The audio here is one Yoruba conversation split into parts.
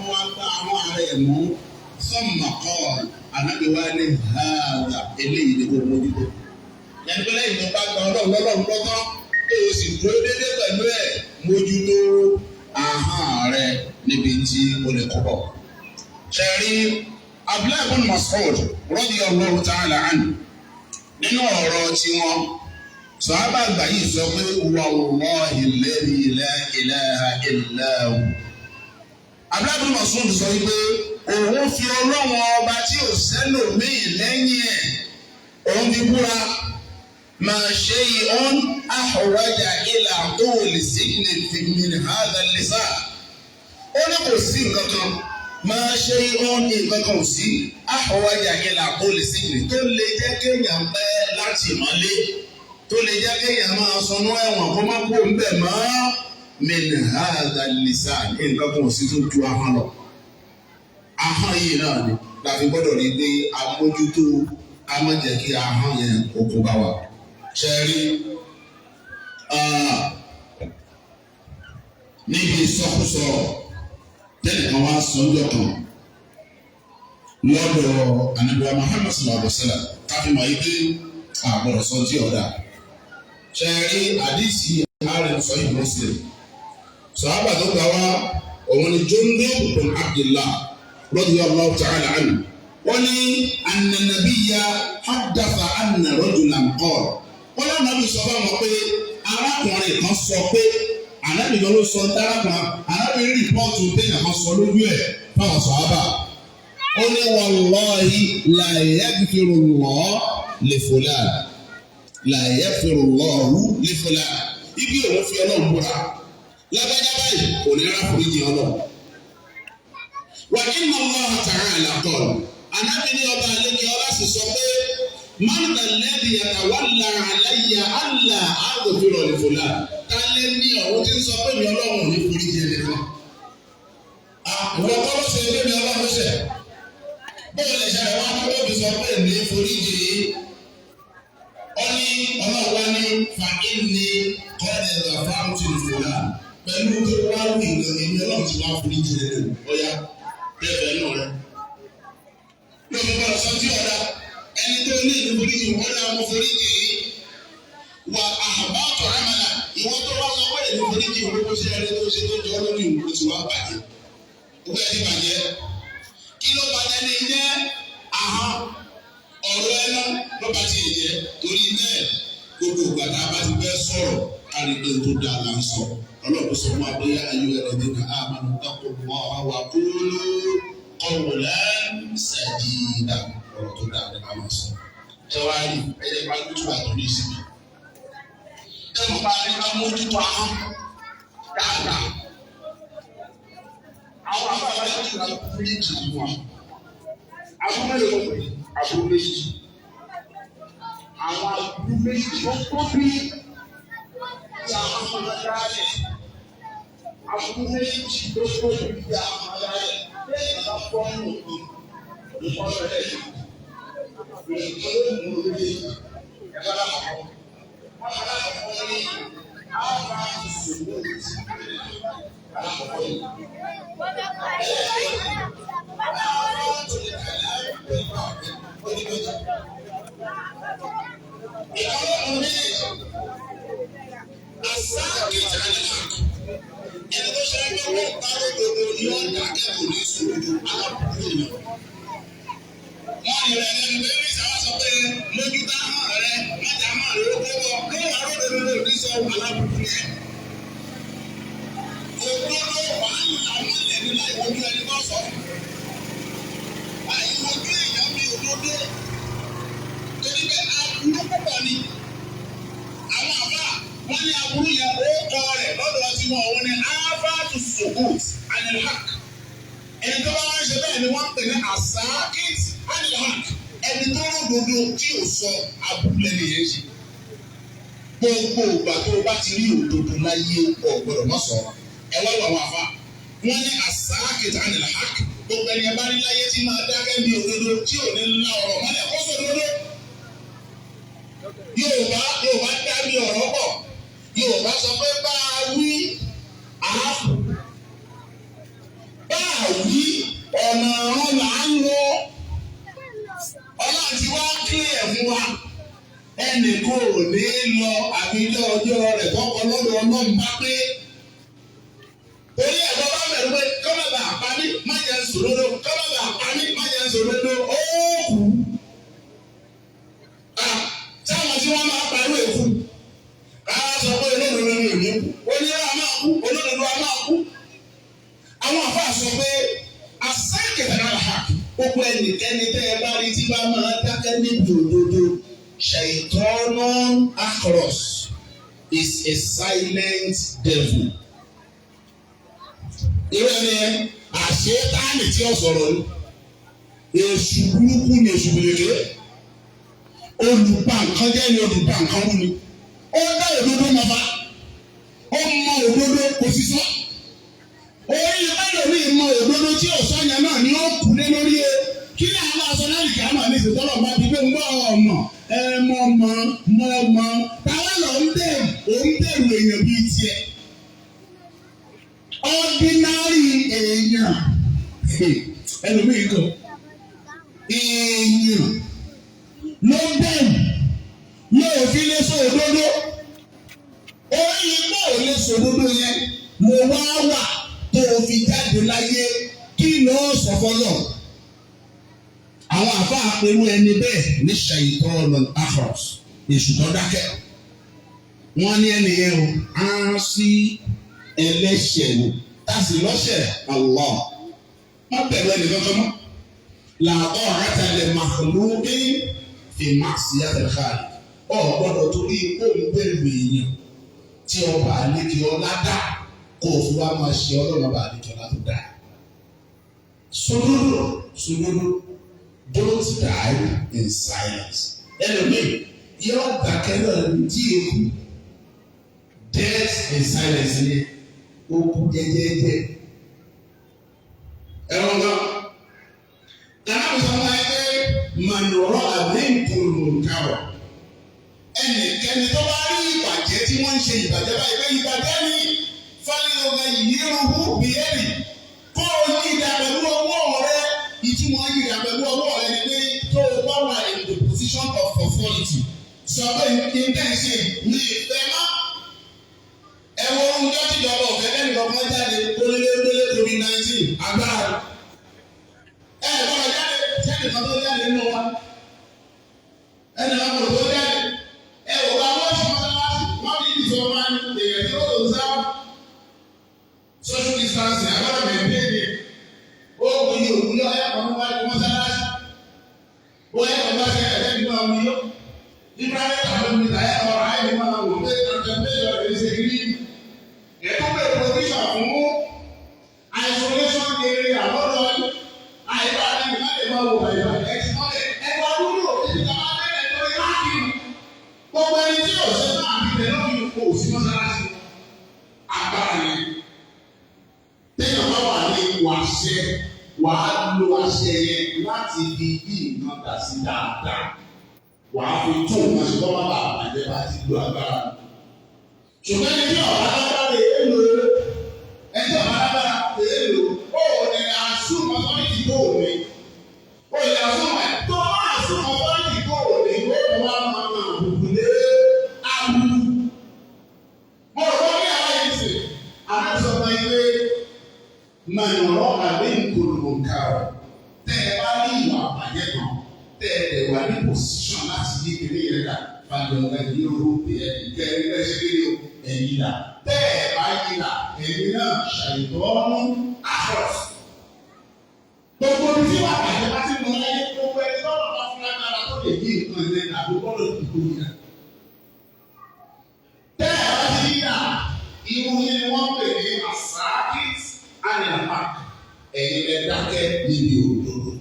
wọ́n bá àwọn ará ẹ̀ mú sọ́mà kọ́ọ̀lù ànábì wa ní hàdà eléyìí ni kò mójútó. yẹn pé lẹ́yìn tó bá gba ọlọ́run lọ́lọ́run gbọ́tọ́ tó o sì dúró déédéé pẹ̀lú ẹ̀ mójútó ahọ́n rẹ níbi tí o lè kọ́ bọ̀. ṣẹ̀rí Abdullahi ibn Mas'ud radiyallahu ta'ala anhu nínú ọ̀rọ̀ tiwọn sọ̀hábà àgbà yìí sọ pé wallahi alladhi la ilaha illa hu. Abdullahi ibn Mas'ud sọ wípé òun fi ọlọ́wọ́n ọba tí ò sẹ́lòmíì lẹ́yìn ẹ̀ òun fi búra ma shay'un ahwaja ila tuli signatin min hadha al-lisan. ó ní kò sí nǹkan kan ma shay'un nǹkan kan ò sí ahwaja ila tuli signatin tó lè jẹ́ kéèyàn pẹ́ láti mọ́lé tó lè jẹ́ kéèyàn máa sọnù ẹ̀wọ̀n kó má kó ń bẹ̀ mọ́ min hadha al-lisan nǹkan kan ò sí tó ju ahọ́n lọ. ahọ́n yìí náà ni láti gbọ́dọ̀ rí pé amójútó ká má jẹ́ kí ahọ́n yẹn okun bá wà. ṣe rí níbi ìsọkúsọ tẹ́nìkan wá sọ ọjọ́ kan lọ́dọ̀ Ànábì Muhammad sallallahu alaihi wasallam káfí mọ̀ yí pé àgbọ̀dọ̀ sọ tí ọ̀dà. ṣe rí àdìsí ààrẹ sọ yìí Muslim sọ̀hábà tó gbà wá òun ni Jundub bin Abdullah radiyallahu ta'ala anhu wọ́n ní anna nabiyya haddatha anna rajulan qala wọ́n lọ́nà bí sọ fún wọn pé arákùnrin kan sọ pé ànábì kan ló sọ dárákùnrin ànábì rìpọ́ọ̀tù téèyàn kan sọ lójú ẹ̀ fáwọn sọ̀hábà ó ní wallahi la yaghfirullahu li fulan la yaghfirullahu li fulan ibi òun fi ọlọ́run búra lágbájá báyìí kò ní rà foríjì ọlọ́run. Wa inna Allaha ta'ala qala ànábì ní ọba àlejò ọlá sì sọ pé man alladhi yatawalla alayya alla aghfira li fulan kálẹ̀ ní ọ̀hún tí ń sọ pé mi ọlọ́run ní foríjì ẹnìkan. àwọn kọ́ ló ṣe pé mi ọlọ́run ṣẹ̀ bóyá lè ṣẹlẹ̀ wá kó bí sọ pé ní foríjì ó ní ọlọ́run wá ní fa inni qad ghafartu li fulan pẹ̀lú tó wá wí ìgbẹ̀mí ní ọlọ́run ti wá foríjì rẹ̀ ọ̀yá bẹ́ẹ̀ náà rẹ̀. lóòótọ́ gbọ́dọ̀ sọ tí ọ̀dà ẹni tó ní ìlú foríjì wọ́n ní àwọn foríjì wà àbátọ̀ àmàlà ìwọ́n tó wá sọ pé ìlú foríjì ìwé kó ṣe ẹni tó ṣe tó jọ lórí ìwé tí wọ́n bàjẹ́. ó bẹ́ẹ̀ ti bàjẹ́. kí ló bàjẹ́ ní jẹ́ ahọ́n ọ̀rọ̀ ẹnu ló bá ti jẹ́ torí bẹ́ẹ̀ gbogbo ìgbà tá a bá ti fẹ́ sọ̀rọ̀ kárígbé tó dáa là ń sọ. Ọlọ́run sọ fún wa pé ayé ẹ̀rọ̀dé kan á máa ń dákọ̀ mọ́ àwa kúrò qawlan sadida ọ̀rọ̀ tó dáa ní àwọn sọ. Ẹ wá rí ẹ̀yẹ bá lójú àtúndì ìsinmi. Kẹ́mi bá rí ká mójútó ahọ́n dáadáa. Àwọn àbáwá yóò tún ra méjì fún wa. Abúlé mélòó ló pè é? Abúlé méjì. Àwọn abúlé méjì tó tóbi tí a máa ń fọwọ́ dáálẹ̀. Abúlé méjì tó tóbi tí a máa ń dáálẹ̀. Bẹ́ẹ̀ni bá fọ́ nù òkú, nǹkan rẹ̀ lè dùn. Ìṣòro ìmú lórí ẹ̀fọ́ lápapọ̀. Wọ́n máa lápapọ̀ ní àwọn ìṣòro alákọ̀ọ́kọ́ yìí. Asáàkìtì àlìhàkì ẹni tó ṣe ẹgbẹ́ wọn parí gbogbo ní ọ̀dà ẹ̀kọ́ ní sùúrù alábùkún yìí. Wọ́n ní rẹ̀ lẹ́nu pé ní ìsáwá sọ pé mójútó hàn rẹ̀ májà máa ló gbogbo ní àròdò lórí ìsọ alábùkún yẹn. Òdodo wàhálà àwọn ẹni láì wojú ẹni tó sọ. Àìwojú èèyàn bí òdodo. Torí pé aburú púpọ̀ ni. Àwọn àbá wọ́n ní aburú yẹn ó kọ́ rẹ̀ lọ́dọ̀ tí wọ́n òun ní áfáàtù sùkúùt anilhaq. Ẹni tó bá wá ṣe bẹ́ẹ̀ ni wọ́n pè ní àsákìt anilhaq. Ẹni tó lódodo tí ò sọ aburú lẹ́nu yẹn ṣe. Gbogbo ìgbà tó o bá ti rí òdodo láyé ọ̀gbọ̀dọ̀ mọ́ sọ̀rọ̀. Ẹ wá wà wá fa. Wọ́n ní àsákìt anilhaq. Gbogbo ẹni ẹ bá rí láyé tí máa dákẹ́ bí òdodo tí ò ní ńlá ọ̀rọ̀ mọ́lẹ̀ kó sọ òdodo. Yorùbá dá bí ọ̀rọ̀ pọ̀. Yorùbá sọ pé bá a wí àáfù. Bá a wí ọ̀nà ọ̀rọ̀ là ń lọ. Ọlọ́run ti wá kílẹ̀ fún wa. Ẹnì kò ní lọ àbíjọ́ ọjọ́ rẹ̀ kọ́kọ́ lọ́dọ̀ Ọlọ́run bá pé. Torí ẹ̀gbọ́n bá bẹ̀rù pé kọ́mọ̀bà àpárí má jẹ́ sòdodo, kọ́mọ̀bà àpárí má jẹ́ sòdodo, ó kù. Sáwọn tí wọ́n máa parí èkú. Káwá sọ pé olódodo ni òní kú. Onírọ̀ a máa kú, olódodo a máa kú. Àwọn àfáà sọ pé asákèfé náà hà. Gbogbo ẹnikẹ́ni tẹ́ ẹ bá rí tí bá máa dákẹ́ níbi òdodo. Ṣàìtọ́nù akros is a silent devil. Irú ẹni yẹn, àṣetáàní tí ó sọ̀rọ̀ ni. Èṣù burúkú ni èṣù gbèrègbè. Olùpa nǹkan jẹ́ ni olùpa nǹkan wú ni. Ó dá òdodo máa bá. Ó mọ òdodo kò sì sọ. Orí ẹlòmí mọ òdodo tí ọ̀sán yẹn náà ni ó kú lé lórí e. Kí ni àwọn aṣọ náà kì á máa ní ìṣètọ́lọ̀ máa fi gbé ń gbọ́ ọmọ mọ. Táwọn lọ ń bẹ̀rù, òun bẹ̀rù èèyàn bíi tiẹ̀. Ordinary èèyàn. Ẹlòmí kan. Èèyàn ló bẹ̀rù yóò fi lé sọ òdodo. Orí igbó ò lè sọ òdodo yẹn. Mo wá wà tó o fi jáde láyé kí ló sọ fọlọ́. Àwọn àfáà pẹ̀lú ẹni bẹ́ẹ̀ ní ṣàìtọ́nù akros èṣù tó dákẹ́. Wọ́n ní ẹni yẹn o á sí ẹlẹ́ṣẹ̀ ni tásì lọ́ṣẹ̀ Allah. Wọ́n bẹ̀rù ẹni kankan mọ́. Làbọ̀ àtàlẹ̀ màlúùbí fi máàsì yàtọ̀ káàdì. Ọ̀ gbọ́dọ̀ torí kó ń bẹ̀rù èèyàn tí ọba àlejò ọlá dá kó o fún wa máa ṣe ọlọ́run ọba àlejò ọlá tó dá. Sòdodo. Don't die in silence. Ẹlòmíì yóò dákẹ́ náà tí èkú. Death in silence ni ó kú jẹ́jẹ́jẹ́. Ẹ̀rọ náà. Kàná sọ ma ẹ mànùrọ̀ àbẹ́ǹkùnmùkàwọ̀. Ẹnikẹ́ni tó bá rí ìbàjẹ́ tí wọ́n ń ṣe ìbàjẹ́ báyìí pé ìbàjẹ́ ni fálẹ́ọ̀gá yìí rúhu bìẹ́rì. Kó o yí ìdá pẹ̀lú ọwọ́ rẹ. Ìtumọ̀ yí ìdá pẹ̀lú ọwọ́ rẹ ni pé tó o bá wà in the position of authority. Sọ pé intention ní ìfẹ́ mọ́. Ẹ wo oúnjẹ tíjọba ọ̀fẹ́ lẹ́nu ọgbọ́n jáde kólélélélé COVID-19 agbára. Ẹ gbọ́dọ̀ jáde jáde kan tó jáde nínú wa. Ẹnì kan kò tó jáde. Ẹ wò bá wọ́n ṣe mọ́sálásí wọ́n ní ìdìbò máa ń èèyàn tí ó lò ń sá. Social distancing agbára mẹ́tẹ́ẹ̀dì. Ó wù yí òkú yọ ẹ̀ kàn wá ní mọ́sálásí. Ó yẹ kàn bá ṣe ẹ̀jẹ̀ nínú ọmọ yó. Ibrahim Abdul Ayé ọ̀rọ̀ ayé máa wò pé àtẹ̀mẹ́yọ̀ rẹ̀ ṣe rí. Ẹ̀kọ́ pé provision fún isolation area lọ́dọ̀ àyíká ní ìgbàlè máa wò àyíká ẹ̀sìnmọ́lẹ̀. Ẹ̀kọ́ dúró ìdí ká máa bẹ̀rẹ̀ lórí káàkiri. Gbogbo ẹni tí yóò ṣe náà àbí tẹ̀lé òfin kò sí mọ́sálásí. Agbára yẹn. Téèyàn bá wà ní ipò àṣẹ, wàá lo àṣẹ yẹn láti fi bí nǹkan dà sí dáadáa. Wàá fi tún nǹkan ṣe kọ́ má bàa bàjẹ́ bá ti lo agbára. Ṣùgbọ́n ẹni tí ọ̀rá lágbára èèlò ẹni tí ọ̀rá lágbára èèlò ó ní assume authority tó o ní. Ó lè assume ẹ̀ tó o máa assume authority tó o ní ó ní wá máa bùkún lé àbúrú. Mo rò wọ́n ní àwọn yìí sè, àwọn sọ fún mi pé mànùrọ̀ àbí nkòlùmọ̀ká ọ̀ tẹ́ ẹ bá ní ìwà àbàjẹ́ kan tẹ́ ẹ lè wà ní position láti yí kiri yẹn dà fàlùwẹ̀ ní orúkọ yẹn kẹrin lẹ́sẹ̀ kiri o ẹ̀yìn dà tẹ́ ẹ bá yí dà ẹ̀yìn náà ṣàìtọ́nù akros. Gbogbo ibi tí wàá bàjẹ́ bá ti mú láyé gbogbo ẹni tọ́lọ̀ bá fún lágbára tó lè yí nǹkan ilẹ̀ àbí bọ́ọ̀lù ìdìbò yẹn. Tẹ́ ẹ bá ti yí dà irú yẹn ni wọ́n pè ní asakit anilapa ẹ̀yin lẹ dákẹ́ níbi òdodo.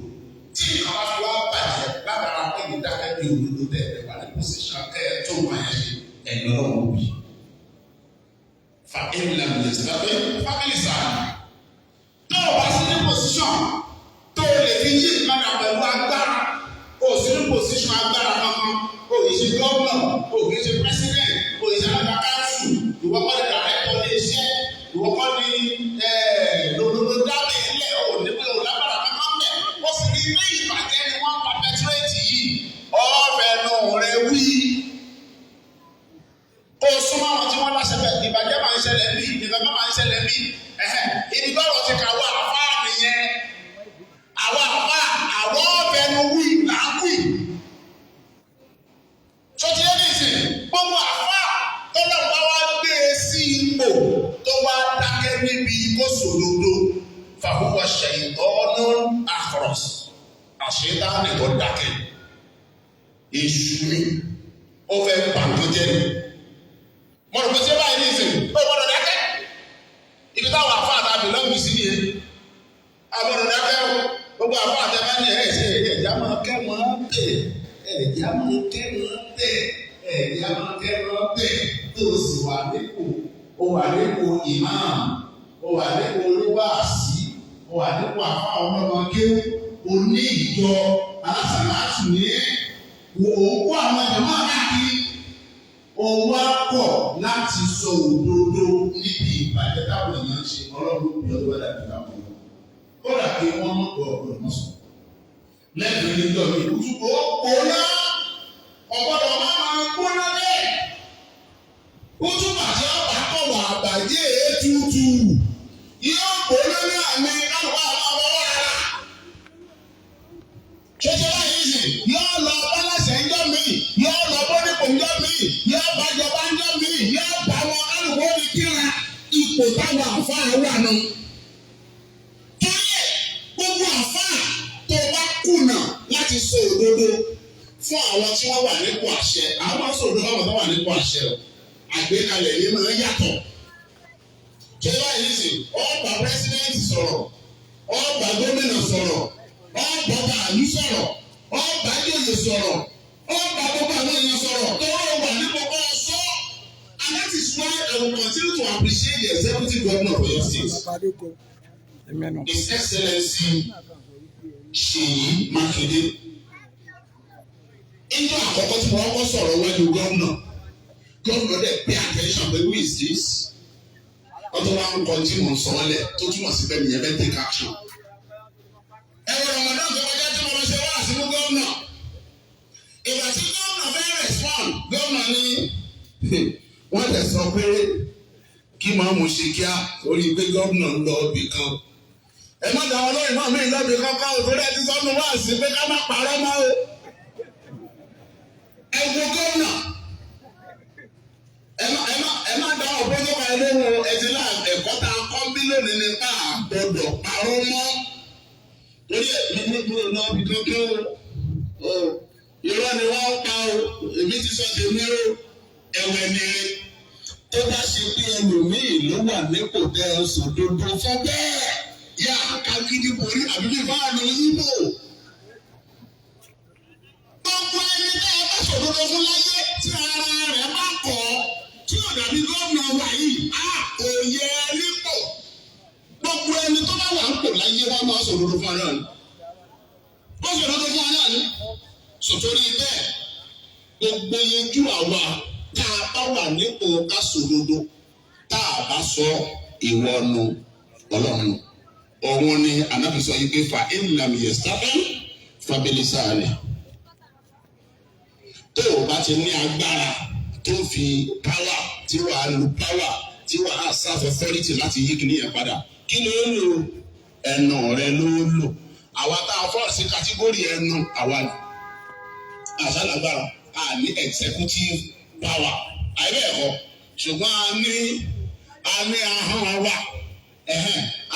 Tí nǹkan bá fi wá bàjẹ́ lábàrá pé ní dákẹ́ ní òdodo tẹ̀ ẹ̀ wà ní pòsíṣàn kẹ́ ẹ̀ tó wà yẹn ṣe ẹ̀yin lọ́wọ́ wí. Fa ẹ̀mílẹ̀ mínísítà lábẹ́ fábílì sáà. Tó o bá sí ní pòsíṣàn tó o lè fi yí ìpadà pẹ̀lú agbára, o sì ní pòsíṣàn agbára kankan, o kì í ṣe gọ́ọ̀nà, o kì í ṣe pírẹ́sídẹ̀ntì, o kì í ṣe alága káńsù, ìwọ kọ́ ni dàrẹ́tọ̀ lè ṣe, ìwọ kọ́ ni lòdòdó dábì ilẹ̀ o ní pé o lágbára kankan fahuwa shaytanun akhras àṣetánì tó dákẹ́ èṣù ni ó fẹ́ bàǹkójẹ́ ni mo rò pé ṣé báyìí ní ìsìn ó gbọ́dọ̀ dákẹ́ ibi táwọn àfa àtàbí lọ́ọ̀mù sí nìyẹn àgbọ̀dọ̀ dákẹ́ o gbogbo àfa àtẹ́bá ní ẹ̀já máa kẹ́ wọ́n bẹ̀ ẹ̀já máa kẹ́ wọ́n bẹ̀ ẹ̀já máa kẹ́ wọ́n bẹ̀ tó o sì wà nípò o wà nípò ìmáàmù o wà nípò olúwàásí o wà nípò àfa ọmọọmọké o ní ìjọ alásàlátù ní òun kó àwọn jàmáà káàkiri òun wá pọ̀ láti sọ òdodo níbi ìbàjẹ́ táwọn èèyàn ń ṣe ọlọ́run bí ọdún wẹ́dà bí káwọn ọmọ ó dà pé wọ́n mọ̀ pọ̀ ọ̀pọ̀ mọ́sán lẹ́gbẹ̀ẹ́ níjọ́ mi ìkútùkọ́ kóná ọ̀gbọ́dọ̀ máa kóná bẹ́ẹ̀ ó túbà tí wọ́n bá kọ̀ wà àbàjẹ́ ètùtù yóò kóná náà ní káwọn àwọn ọmọ rárá ṣẹṣẹ báyìí sì yóò lọ pálásẹ̀ ńjọ́ mi yóò lọ bọ́dípò ńjọ́ mi yóò bá jọba ńjọ́ mi yóò bá wọn kálukú omi kíra ipò táwọn àfáà wà nù. torí ẹ̀ gbogbo àfáà tó bá kùnà láti sọ òdodo fún àwọn tí wọ́n wà nípò àṣẹ àwọn máa sọ òdodo àwọn tó wà nípò àṣẹ o àgbékalẹ̀ yìí máa ń yàtọ̀. ṣẹṣẹ báyìí sì ọba pírẹsidẹ́ǹtì sọ̀rọ̀ ọba gómìnà sọ̀rọ̀ ọba bàálù sọ̀rọ̀ ọba jòyè sọ̀rọ̀ ọba gbogbo àwọn èèyàn sọ̀rọ̀ tó wọ́n wà ní gbogbo ọ̀ṣọ́ and that is why I will continue to appreciate the executive governor of your state His Excellency Ṣèyí Mákindé. Ìjọ àkọ́kọ́ tí wọ́n kọ́ sọ̀rọ̀ wájú gómìnà dẹ̀ pay attention pé who is this? Ọdún wa ń kọ tí mò ń sọ wọlé tó túmọ̀ sí pé nìyẹn bẹ́ẹ̀ take action. Ẹ̀rọ ọ̀mọdé ọ̀gá ọjà tí mo lọ ṣe wá sí fún gómìnà. Ìgbà tí gómìnà fẹ́ respond, gómìnà ní wọ́n tẹ̀ sọ pé kí màá mú ṣe kíá orí pé gómìnà ń lọ ibì kan. Ẹ má dàwọn lóyìn náà mí lọ́bì kankan òtún rẹ̀ ti sọ́nu wá sí pé ká má parọ́ mọ́ o. Ẹ wo gómìnà. Ẹ má dá ọ̀pọ̀ tó ka lóhùn ẹtì náà ẹ̀kọ́ ta kọ́ bí lónìí nípa àgbọ̀dọ̀ parọ́ mọ́. Torí ẹ̀ ní kúrò náà bí kankan o. Irọ́ ni wọ́n ń pa o. Èmi ti sọ tèmi o. Ẹ̀wẹ̀ ni tó bá ṣe pé ẹlòmíì ló wà nípò tẹ ẹ sòdodo fún bẹ́ẹ̀. Yá kakidi borí àbí bí fáànù Ìgbò. Gbogbo ẹni tẹ́ ẹ bá sòdodo fún láyé tí ara rẹ̀ bá kọ̀ tí ò dàbí gómìnà wa yìí kò yẹ nípò. Gbogbo ẹni tó bá wà ń pò láyé wá máa sòdodo fún ara ni. Ó sòdodo fún ara ni. Sòtórí bẹ́ẹ̀ gbogbo ojú àwa tá a bá wà nípò ká sòdodo tá a bá sọ ìwọ nu Ọlọ́run. Òun ni Ànábì sọ yìí pé fa ìlànà yẹ̀sítàfẹ́ fabilisa rẹ̀. Tó o bá ti ní agbára tó fi power tí wàá lu power tí wàá serve authority láti yí kìíní yẹn padà kí ló ń lo ẹnu rẹ ló ń lò. Àwa tá a fọ́ sí kátígórì ẹnu àwa àṣàlágbára a ní executive power àìbẹ́ẹ̀kọ́ ṣùgbọ́n a ní ahọ́n wa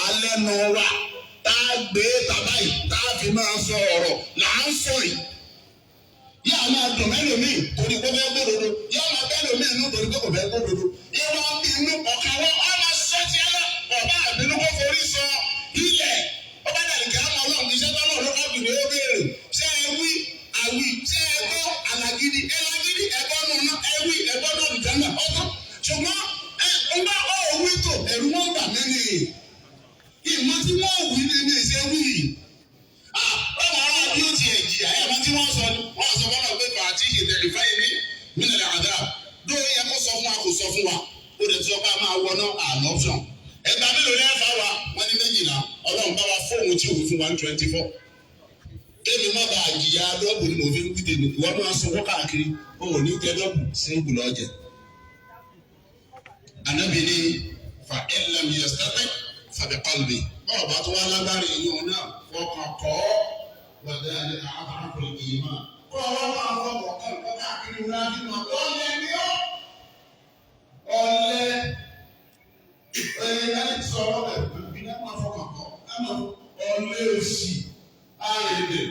alẹ́nu wa tá a gbé tàbáyì tá a fi máa sọ ọ̀rọ̀ là ń sọ yìí. Yá máa dùn mẹ́lòmíì torí kó fẹ́ gbódodo yá máa bẹ́lòmíì inú torí kó fẹ́ gbódodo ìwà inú ọ̀kan wọn á máa ṣẹ́tì ẹ̀ ọ̀bá àbínú kó forí sọ ilẹ̀ ọba dàlùkẹ́ àmọ́ ọlọ́run iṣẹ́ tó náà ló ká bìrì ó béèrè ṣé ẹ wí àwí ṣé ẹ gbọ́ àlàgídí ẹgbọ́ nùnà ẹ wí ẹgbọ́ náà nìjànà ọ̀tọ̀ ṣùgbọ́n ńgbà ọ̀wí tó ẹ̀rú wọn bà mí ni ìmọ̀ tí wọ́n wí ní ní ìṣe wí báwo ará bí ó ti ẹ̀ jìyà ẹ̀ mọ́ tí wọ́n sọ ni wọ́n sọ fọ́nà pé fàtí ìtẹ̀lẹ̀ fáyé mi mílẹ̀ àdá lórí ẹ̀ kó sọ fún wa kò sọ fún wa ó lè tí ọba máa wọ náà àlọ́fọ̀n ẹgbàá mélòó lẹ́ẹ̀fà wa wọ́n ní 12 ọlọ́run bá wa fóònù tí òun fún wa ní 24 kémi má bàa jìyà dọ́ọ̀bù ni mo fi ń gbìdè ní ìwọ́n máa sọ káàkiri ó wò ní tẹ dọ́ọ̀bù síngù lọ́jẹ̀. Ànábì ní fa ẹ̀lẹ́m yẹ̀sítẹ́tẹ́ fàbẹ̀ qalbi báwo bá tó wá lágbára èèyàn náà fọkàn kọ́ wàdà ní àbáfọ̀ ìmọ̀ kọ́ ọ máa fọkàn kọ́ káàkiri wọn láti mọ̀ ọ̀lẹ́ ni ó ọ̀lẹ́ ẹ̀yìn láti sọ̀rọ̀ bẹ̀ bí náà máa fọkàn kọ́ ọ̀nà ọ̀lẹ́ọ̀sì àrèdè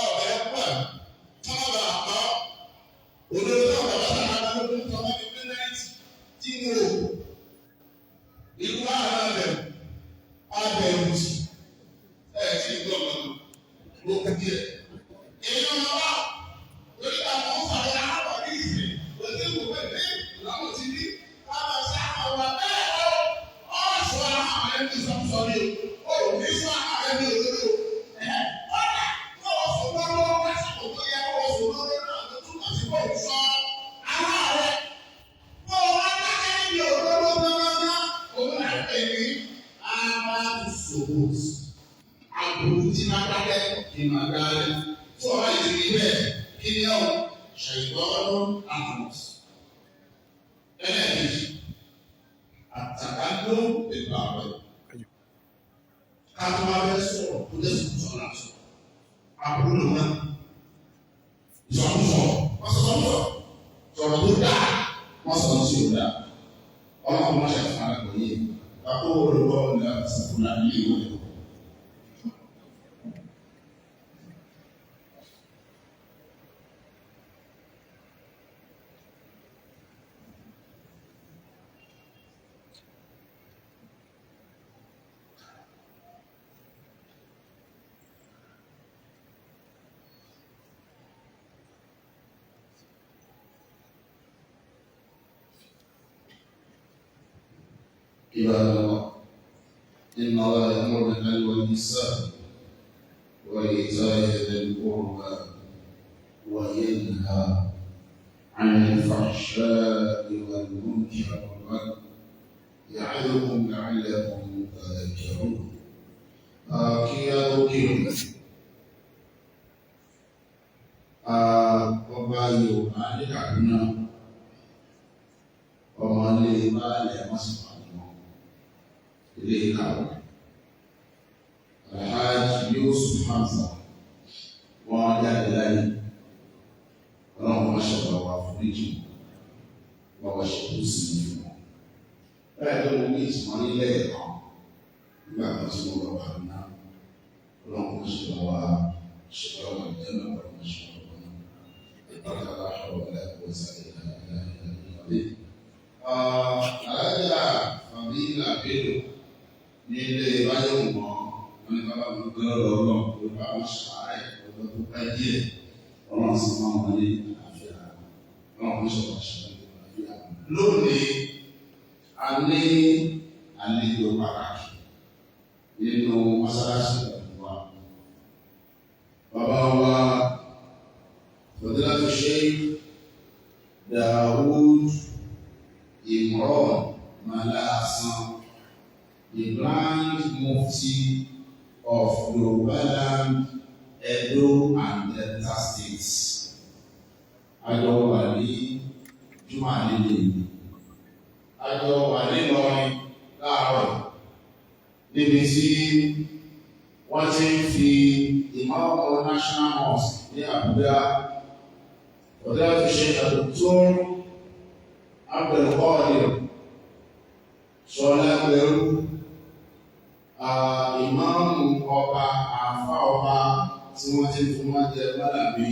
ọ̀bẹ pẹ̀ tọ́lá àpá òdòdó náà bàbá náà bá lókun tọ́lá ní pẹ́nẹ́tì tí mo ìlú àárẹ̀ rẹ̀ abẹ̀rù sí ti gbọ́ ọ̀nà lókun díẹ̀. èèyàn máa wà lórí àwọn ọ̀fàdé àbọ̀ ní ìsìn òde ìwòwé pé lọ́wọ́ ti rí káwọn ṣe àwọn abẹ́rẹ́ ọ̀ṣọ́ àwọn ẹni sọ̀tọ̀ ni o ní sọ àwọn ẹni òdodo ọ̀dà kó o fò lọ́wọ́ lásìkò tó yẹ kó o fò lọ́wọ́ náà tó túmọ̀ sí kó o sọ ara rẹ̀ kó o wá dákẹ́ níbi òdodo gbọ́ngàn òun náà pè ní abáṣòwò àbúrú tí máa dákẹ́ kí máa dákẹ́ tó o bá yẹ kí bẹ́ẹ̀ kí ni ọ̀ ṣàìgbọ́n àmọ̀ ẹlẹ́ẹ̀kejì àtàkàndó ètò àwẹ̀ kátó wá fẹ́ sọ̀rọ̀ kó lè sọ̀rọ̀ náà sọ̀rọ̀ àbúrò náà ìsọ̀rọ̀ wọ́n sọ̀rọ̀ tó dáa wọ́n sọ̀rọ̀ sí òdà ọlọ́run wọ́n ṣe fún àgbẹ̀ yìí bàbá olùkọ́ ọ̀gá sàkúnà ní ìwé. عباد الله إن الله يأمر بالعدل والإحسان وإيتاء ذي القربى وينهى عن الفحشاء والمنكر والبغي يعظكم لعلكم تذكرون. ọba Yorùbá ní Kaduna ọmọ ilé baálẹ̀ mọ́sán ilé ìkàwé Alhaji Yusuf Hamza wọn jáde láyé ọlọ́run wọn ṣẹ̀dá wa foríjì wọn wọ́n ṣètò sí i fún wọn. bẹ́ẹ̀ ló ní ìtumọ̀ nílẹ̀ ẹ̀kọ́ nígbà kan tí wọ́n lọ wà nínú ọlọ́run wọn ṣẹ̀dá wa ṣẹ̀dá wa ìjẹ́ náà wọ́n ṣẹ̀dá wa náà ìpàdé aláwọ̀ ẹ̀kọ́ sáré náà. Alájà Fàbílà Bello nílé báyọ̀ mọ́ wọn ní bàbá mi gbé lọ́dọ̀ ló bá wọn ṣàárẹ̀ ọ̀dọ́ tó pẹ́ díẹ̀ ọlọ́run sì máa wọn ní àlàáfíà ọlọ́run ṣọ̀rọ̀ ṣẹlẹ̀ àlàáfíà. Lónìí a ní àlejò pàtàkì nínú mọ́sálásí ìgbàlódé wa. Bàbá wa Fadilatu Sheikh Dawood Imran Malasan, the Grand Mufti of Yorubaland, Edo and Delta States. Àjọ wà ní Júmọ̀ nílé ìlú. Àjọ wà nílọrin láàárọ̀ níbi tí wọ́n ti ń fi ìmọ̀ọ́kọ̀ National Mosque ní Àbújá. Ọ̀dọ́ ti ṣe àdókòtò Abdulkadir Ṣọlá Pẹ̀lú ìmáàmù ọba àfá ọba tí wọ́n ti fún wọn jẹ bálàbí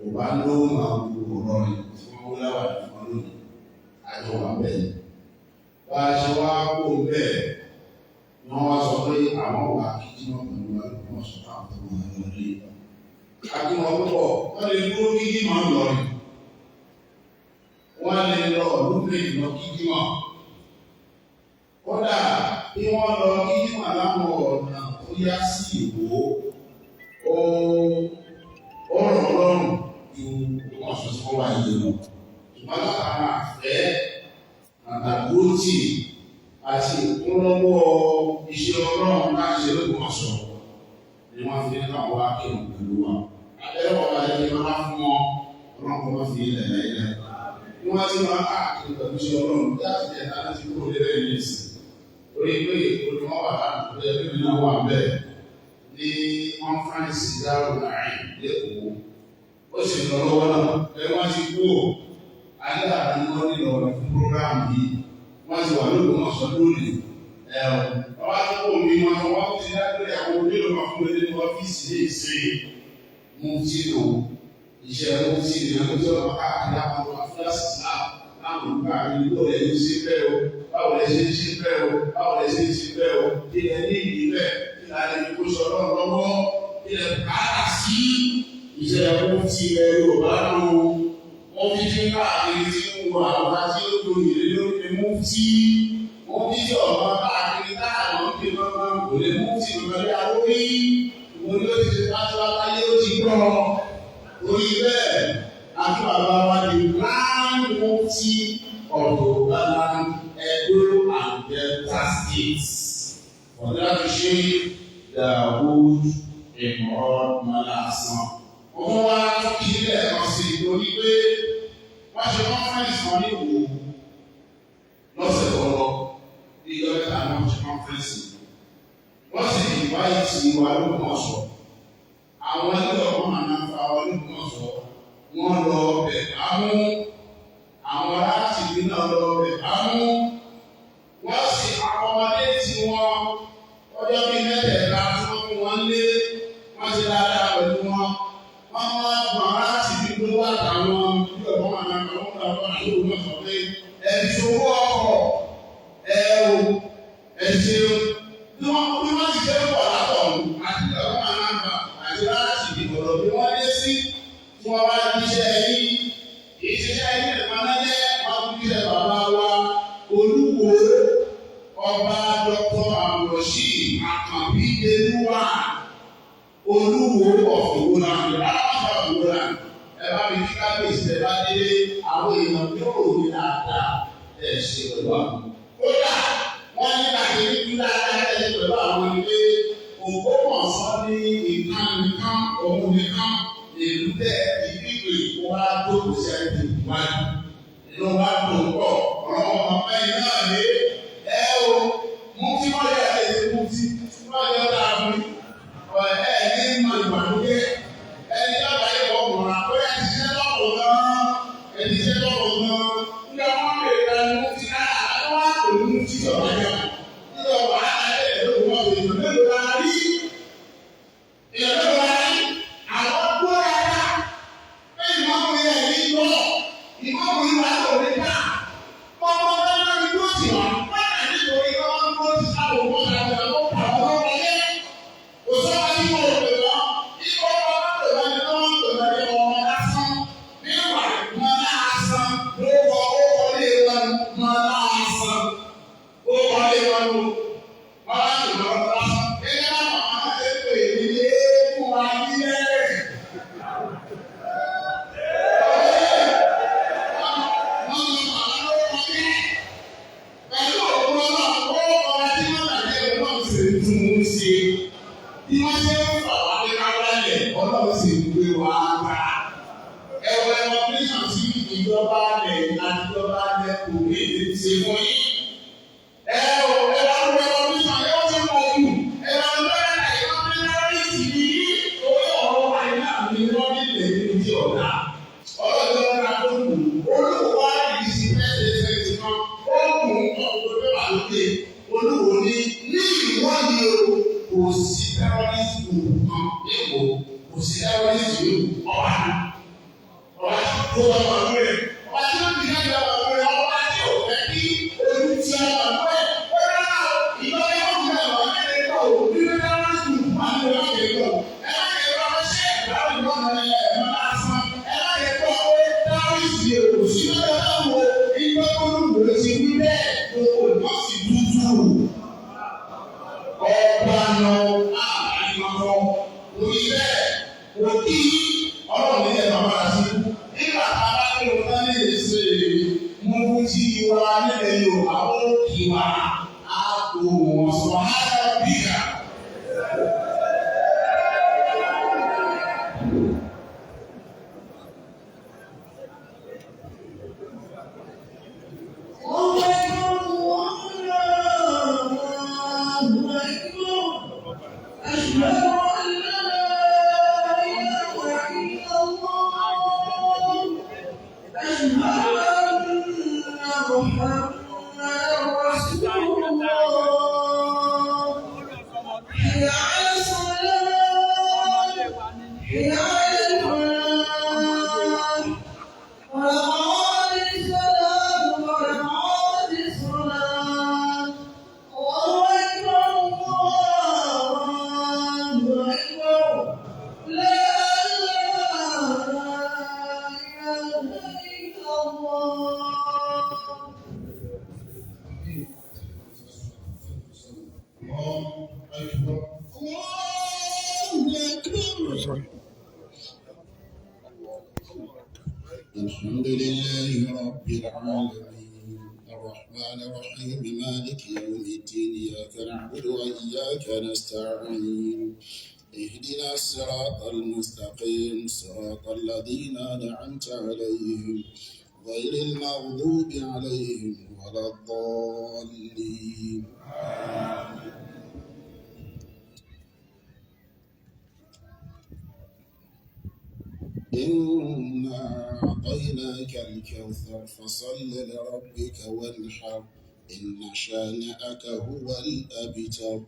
ọba ló máa wù ọ̀rọ̀ rẹ̀ tí wọ́n wó láwà fún lónìí àjọ wà bẹ́ẹ̀. Bá a ṣe wá kó bẹ́ẹ̀ ni wọ́n wá sọ pé àwọn wà kíkí wọn pẹ̀lú wọn sọ fún àwọn tó wọn lọ rí. Àti wọn púpọ̀ wọ́n lè dúró kíkí máa ń lọ rìn. Wọ́n lè lọ lókè lọ kíkí wọn. Kódà bí wọ́n lọ kíkí wọn láwọn ọ̀nà tó yá sí Ìwó, ó rọ̀ lọ́rùn ju wọ́n sọ sí wọ́n wá yé lọ. Ṣùgbọ́n látara àfẹ́ àtàgbótì àti ìkúnlọ́wọ́ iṣẹ́ ọlọ́run láti ṣe lókun ọ̀sọ̀ ni wọ́n fi ní káwọn wá kírun pẹ̀lú wa. Abẹ́rẹ́ wọn bá yẹ kí wọ́n á fún wọn, ọlọ́run kọ́ bá fi ilẹ̀ lẹ́yìn. Wọ́n ti máa káàkiri pẹ̀lú iṣẹ́ ọlọ́run bí àtijọ́ ẹ̀ka láti kúrò lérè ní ìsìn. Orí pé olùmọ̀ wà láti tó yẹ kí mi náà wà bẹ́ẹ̀ ní kọ́nfáǹsì Dárò Láàrin lẹ́kọ̀ọ́. Ó sì lọ lọ́wọ́ náà ẹ wọ́n ti kú ò. Alẹ́ àti wọ́n nílò ọ̀rọ̀ fún prógráàmù yìí. Wọ́n ti wà lóògùn náà sọ lónìí. Ọba tó kò òbí wọn wọ́n ti dájú ìyàwó onílò máa fún ẹni ní ọ́fíìsì ní ìsìn mú tí lò iṣẹ́ mú tí ìrìnàjò tí wọ́n káàkiri àwọn ọmọ afúlásì náà láwọn olùkọ́ àmì ìlú rẹ̀ ní sí bẹ́ẹ̀ o báwo lẹ ṣe ń ṣe bẹ́ẹ̀ o báwo lẹ ṣe ń ṣe bẹ́ẹ̀ o kí ẹ ní ìdí bẹ́ẹ̀ kí ẹ lè kó sọ lọ́wọ́ kí ẹ káàkà sí iṣẹ́ mú tí ilẹ̀ Yorùbá lò wọ́n fi fi káàkiri tí ń wọ àwọn àti olóyè lórí mú tí wọ́n fi tí ọ̀gbọ́n káàkiri táàmù ń pè mọ́mọ́ kò lè mú tí ìrọ̀lẹ́ àwórí ìwọ ni ó ti ṣe pátápátá yé ó ti gbọ́ orí bẹ́ẹ̀ àti bàbá wa ní Grand Mufti of Yorùbá Edo and Delta States for that to share the wood ìmọ̀ràn mọ́lásán. Wọ́n wá kí lẹ́ẹ̀kan sí i lórí pé wọ́n ṣe conference kan ní Ìwó lọ́sẹ̀ tó lọ bí lọ́dẹ̀ àwọn ṣe conference wọ́n sì invite ìwà lókùnmọ̀ṣọ́ àwọn ẹgbẹ́ ọ̀pọ̀ máa ń fa ọ lókùnmọ̀ṣọ́ wọ́n lọ bẹ̀ ámú àwọn láti bí náà lọ bẹ̀ ámú wọ́n sì àkọmọdé tí wọ́n ọjọ́ bíi mẹ́tẹ̀ẹ̀ta tí wọ́n fún wọn lé wọ́n ti dáadáa pẹ̀lú wọn wọ́n mọ́ láti bí gbogbo àtàwọn bí ọ̀pọ̀ máa ń fa wọn lọ́wọ́ àti olùmọ̀ṣọ́ pé ẹ̀dì owó ọkọ̀ ẹ̀ṣẹ̀ bí wọ́n ti ṣe ń pọ̀ látọ̀ àti ọ̀pọ̀ máa ń fa àti láti ìgbọ̀rọ̀ bí wọ́n dé sí fún ọba iṣẹ́ yìí ìṣiṣẹ́ yìí nìkan lẹ́yẹ wọ́n fi ṣe bàbá wa Olúwo ọba Dr. Àmọ̀ṣí Àkànbí Elúwà Olúwo ọ̀fọ̀wọ́lá ìlànà ọ̀fọ̀wọ́lá ẹ bá mi kí kábíyèsí ẹ bá délé àwọn èèyàn yóò rí dáadáa ẹ ṣe pẹ̀lú àwọn. Kódà wọ́n ní láti rí kí dáadáa ẹ ṣe pẹ̀lú àwọn ilé Ògbómọ̀ṣọ́ ní ìkan nìkan òun nìkan ìlú tẹ̀ ìdíje wá dókòó sẹ́yìn ìwádìí. Inú wa dùn pọ̀ ọ̀rọ̀ ọmọ ẹ̀yìn náà lé ẹ o mú tí wọ́n yẹ ẹ̀ mú tí wọ́n yẹ ọ́ dáa fún ẹ̀ ní ìmọ̀ ìgbàlódé ẹni dábàá yẹ kọ́ mọ̀ra pé ẹ ti ṣe lọ́pọ̀ gan-an ẹ ti ṣe lọ́pọ̀ gan-an ní ọmọ mi rẹ̀ ní mú tí náà àwọn wá pè ní mú tí sọ̀rọ̀ yẹn ní ọ̀pọ̀ àtàlẹ́ ìlú wọn lè lò mélòó la rí ìyàwó la rí àwọn tó yára pé ìmọ̀mù yẹn ní lọ ìmọ̀mù yìí wà lórí ká ọmọ náà ní tó ti wà wọ́n yà nítorí wọ́n ń tó ti sáwọ́ wọn àti àwọn àwọn ọmọ yẹn kò sọ́wọ́ ní wọ́n lè lọ ikọ̀ ọmọ tó wà ní wọ́n tó wà ní ọmọ lásán níwà mọ́ lásán ló wọ owó lé wọn mọ́ lásán ó wọlé wọn lò wọ́n á lò lọ́wọ́ lásán ẹgbẹ́ náà wọ́n á ṣe pé ìdílé fún wa nílé rẹ̀. Pẹ̀lú òkú ọlọ́run ó ọ̀rọ̀ tí wọ́n tàbí ẹ̀rọ náà sì ń tún un ṣe. Bí wọ́n ṣe ń fà wá ní káwálẹ̀, ọlọ́run sì ń gbé wa gbà. Ẹ̀wọ̀ ẹ̀wọ̀ pírísàn sí ìjọba rẹ̀ àti ìjọba rẹ̀ kò lè ṣe fún yín. Ẹ̀wọ̀ ẹ̀wọ̀ pírísàn yóò ti pọ̀ jù. Ẹ̀wọ̀ lọ́rẹ̀ ẹ̀wọ̀ pírísàn ní orí ọ̀rọ̀ àìná mi wọ́n ní ilẹ̀ ní ti ọ̀dà. Ọlọ́run ra tó kù. Olúwo á yìí sí fẹ́ẹ́ ó kùn ọ̀pọ̀ pé wà lókè Olúwo ní ìwọ́de o kò sí terrorist group kan lẹ́kọ̀ọ́ kò sí terrorist group ọba tó wà wà lórí ọba tí ó ti ká ìjọba wà lórí ọba tí ò fẹ́ kí ojú ti ọba lórí ó dáná ìjọba yóò fi àwọn ọ̀rẹ́ kọ̀ ọ́ bí wọ́n terrorist group máa ń lọ sí ẹ̀kọ́ ẹ má yẹ kó ọmọ ṣe ìdáwọ̀ ìgbọ́n náà ẹ̀ mọ́ lásán ẹ má yẹ kó ọmọ terrorist yẹ kò sí lọ́dọ̀ náà wọ ìgbà Olúwo ti wí bẹ́ẹ̀ gbogbo ìgbà sì dúdú. Ọba nọ àbáyọ̀mọ́ orí bẹ́ẹ̀ kò kí ọlọ́run ní ẹ̀ka máa ti kú. Nígbà tá a bá ní o tán lè ṣe mú tí wa nílẹ̀ Yorùbá ó kì wá á kó wọn sọ ara bíyà. أكبر الله أكبر. الحمد لله رب العالمين الرحمن الرحيم مالك يوم الدين إياك نعبد وإياك نستعين اهدنا الصراط المستقيم صراط الذين أنعمت عليهم غير المغضوب عليهم ولا الضالين. إنا أعطيناك الكوثر فصل لربك وانحر إن شانئك هو الأبتر.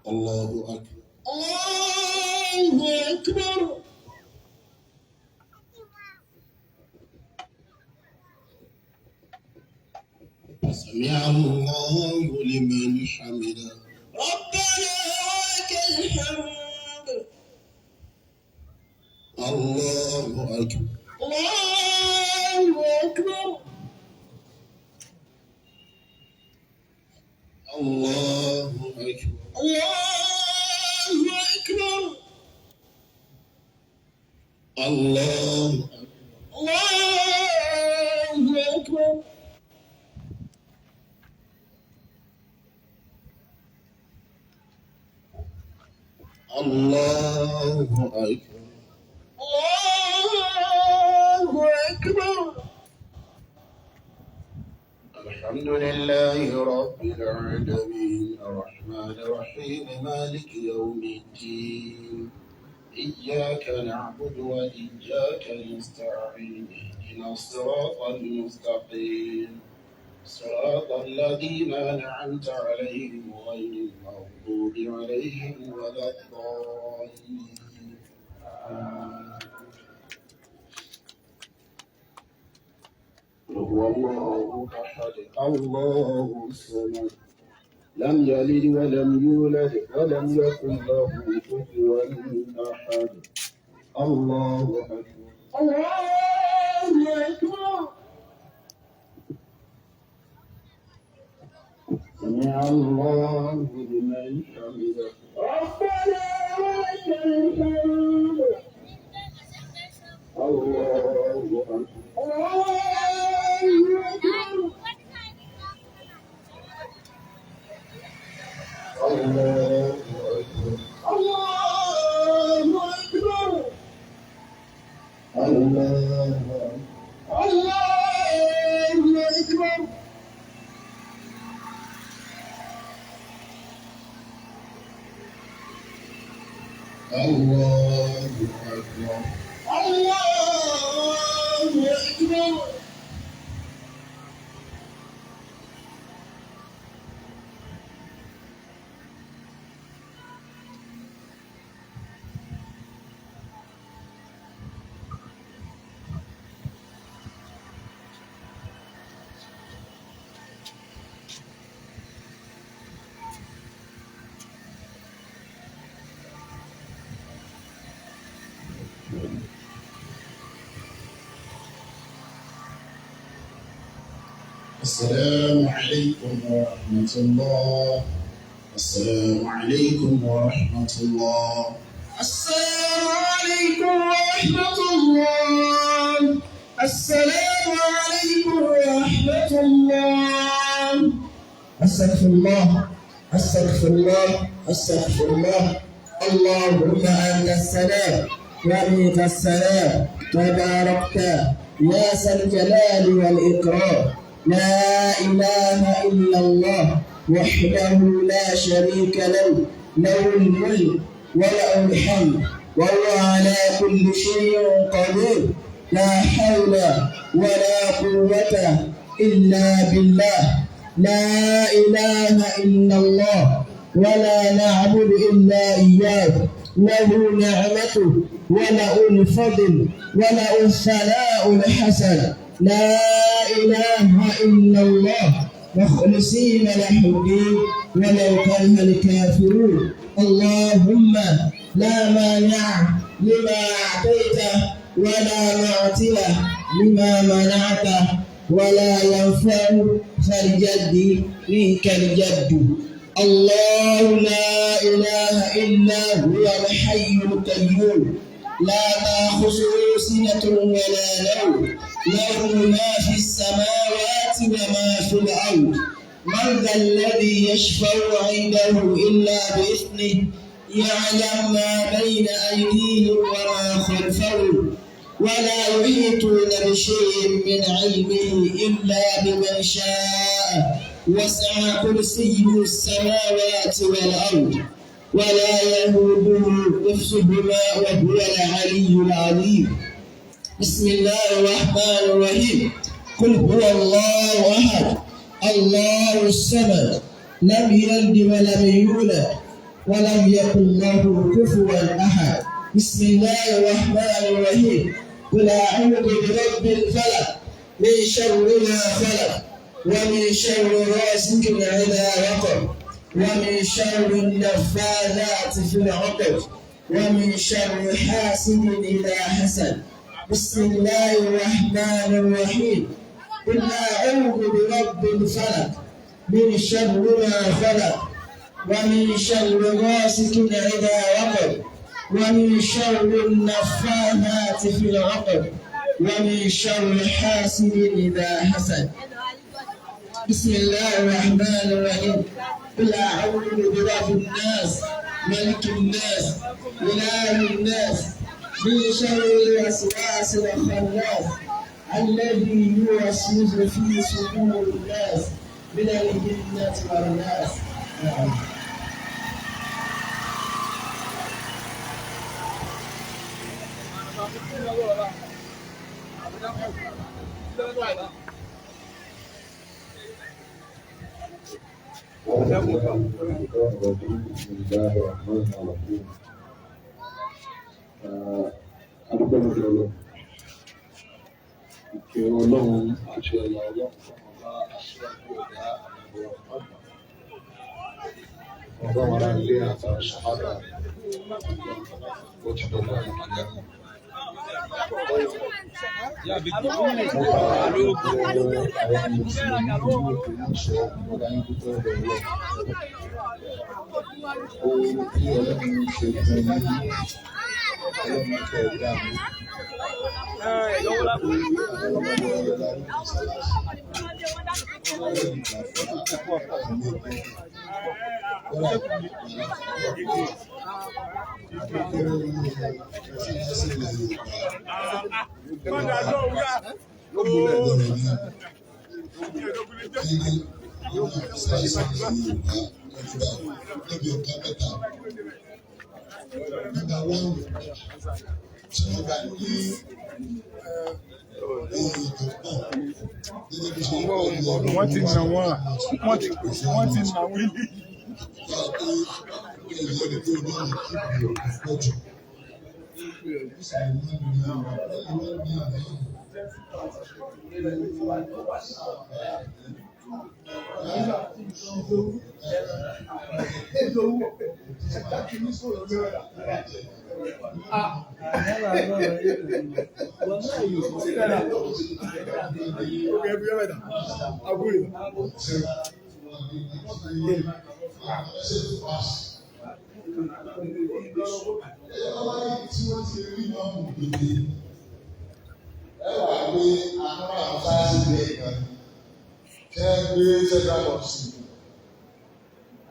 الله أكبر الله أكبر. سمع الله لمن حمده ربنا ولك الحمد. الله أكبر الله أكبر. الله أكبر الله أكبر. الله أكبر. الله أكبر. الله أكبر. الحمد لله رب العالمين الرحمن الرحيم مالك يوم الدين إياك نعبد وإياك نستعين اهدنا الصراط المستقيم صراط الذين أنعمت عليهم غير المغضوب عليهم ولا الضالين. هو الله أحد الله الصمد لم يلد ولم يولد ولم يكن له كفوا أحد. الله أكبر الله أكبر. سمع الله لمن حمده ربنا ولك الحمد. الله أكبر الله أكبر. الله أكبر الله أكبر. الله أكبر. الله أكبر الله أكبر. السلام عليكم ورحمة الله. السلام عليكم ورحمة الله. السلام عليكم ورحمة الله. السلام عليكم ورحمة الله. أستغفر الله أستغفر الله أستغفر الله. اللهم أنت السلام ومنك السلام تباركت يا ذا الجلال والإكرام. لا إله إلا الله وحده لا شريك له له الملك وله الحمد وهو على كل شيء قدير. لا حول ولا قوة إلا بالله. لا إله إلا الله ولا نعبد إلا إياه. له نعمته وله الفضل وله الثناء الحسن. لا إله إلا الله مخلصين له الدين ولو كره الكافرون. اللهم لا مانع لما أعطيت ولا معطي لما منعت ولا ينفع ذا الجد منك الجد. الله لا إله إلا هو الحي القيوم لا تأخذه سنة ولا نوم له ما في السماوات وما في الأرض من ذا الذي يشفع عنده إلا بإذنه يعلم ما بين أيديهم وما خلفهم ولا يحيطون بشيء من علمه إلا بمن شاء وسع كرسيه السماوات والأرض ولا يهوده حفظهما وهو العلي العظيم بسم الله الرحمن الرحيم قل هو الله أحد الله الصمد لم يلد ولم يولد ولم يكن له كفوا أحد بسم الله الرحمن الرحيم قل أعوذ برب الفلق من شر ما خلق ومن شر غاسق إذا وقب ومن شر النفاثات في العقد ومن شر حاسد إذا حسد بسم الله الرحمن الرحيم قل أعوذ برب الفلق من شر ما خلق ومن شر غاسق إذا وقب ومن شر النفاثات في العقد ومن شر حاسد إذا حسد بسم الله الرحمن الرحيم قل أعوذ برب الناس ملك الناس إله الناس من شر الوسواس الخناس الذي يوسوس في صدور الناس من الجنة والناس. بسم الله الرحمن الرحيم. adúgbò lórí ọlọ́run ìkẹ́ ọlọ́run àti ọ̀la ọlọ́run ọba aṣíwájú ọ̀gá ọba wọn ará ilé àtàwọn ṣàhádà ó ti dọ̀gba ìkìlẹ̀ mọ́. Àwọn mùsùlùmí ní òkè ń sọ ọ̀gá ń dúpẹ́ ọ̀dọ̀ ọlọ́run. Ohun tí ọlọ́run ṣe fún yín ọlọ́run tẹ̀ dá mi. Wọ́n ti nà wọ́n ti nà wọ́n ilé.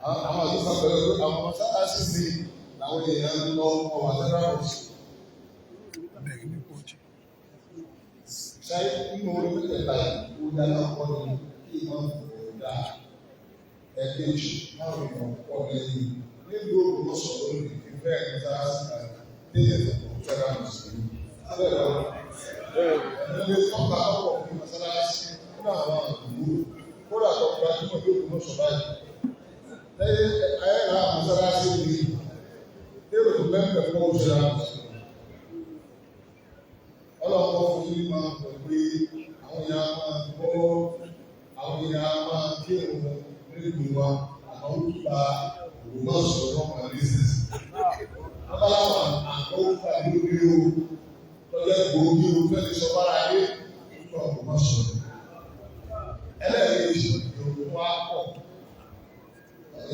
Àwọn àdúgbò pẹ̀lú àwọn mọ́sálásí ní àwọn èèyàn ń lọ ọwọ́ àtẹ́rẹ́rọ̀sì. Ṣáyé nínú orí mẹ́tẹ̀ẹ̀ta ó dáná pọ̀ ní kí wọ́n dá ẹ̀kejì láwọn èèyàn pọ̀ lẹ́yìn. Nílùú Ògbómọ̀ṣọ́ lónìí ìfẹ́ mọ́sálásí kan déyẹ̀ àtẹ́rẹ́rọ̀sì. Abẹ́rẹ́ wọn. Ilé tọ́ka ọ̀pọ̀ ní mọ́sálásí nínú àwọn àdúgbò. Kódà tó gbajúmọ̀ ní Ògbómọ̀ṣọ́ báyìí. Lẹ́yìn ayẹ́ra mọ́sálásí ni èrò tó lẹ́gbẹ̀ẹ́ fún òṣèlú àmọ́sí. Ọlọ́pọ̀ fún yí máa pọ̀ pé àwọn èèyàn máa gbọ́, àwọn èèyàn máa kí òun nílùú wa, àwọn òkúta Ògbómọ̀ṣọ́ lọ́pàá lẹ́sẹ̀sì. Abáláwà àkọ́wọ́pá ní orí o, tọ́jẹ́ gbòógì o fẹ́ lè sọ bára ayé nípa Ògbómọ̀ṣọ́. Ẹlẹ́rìí ìṣòro wa pọ̀.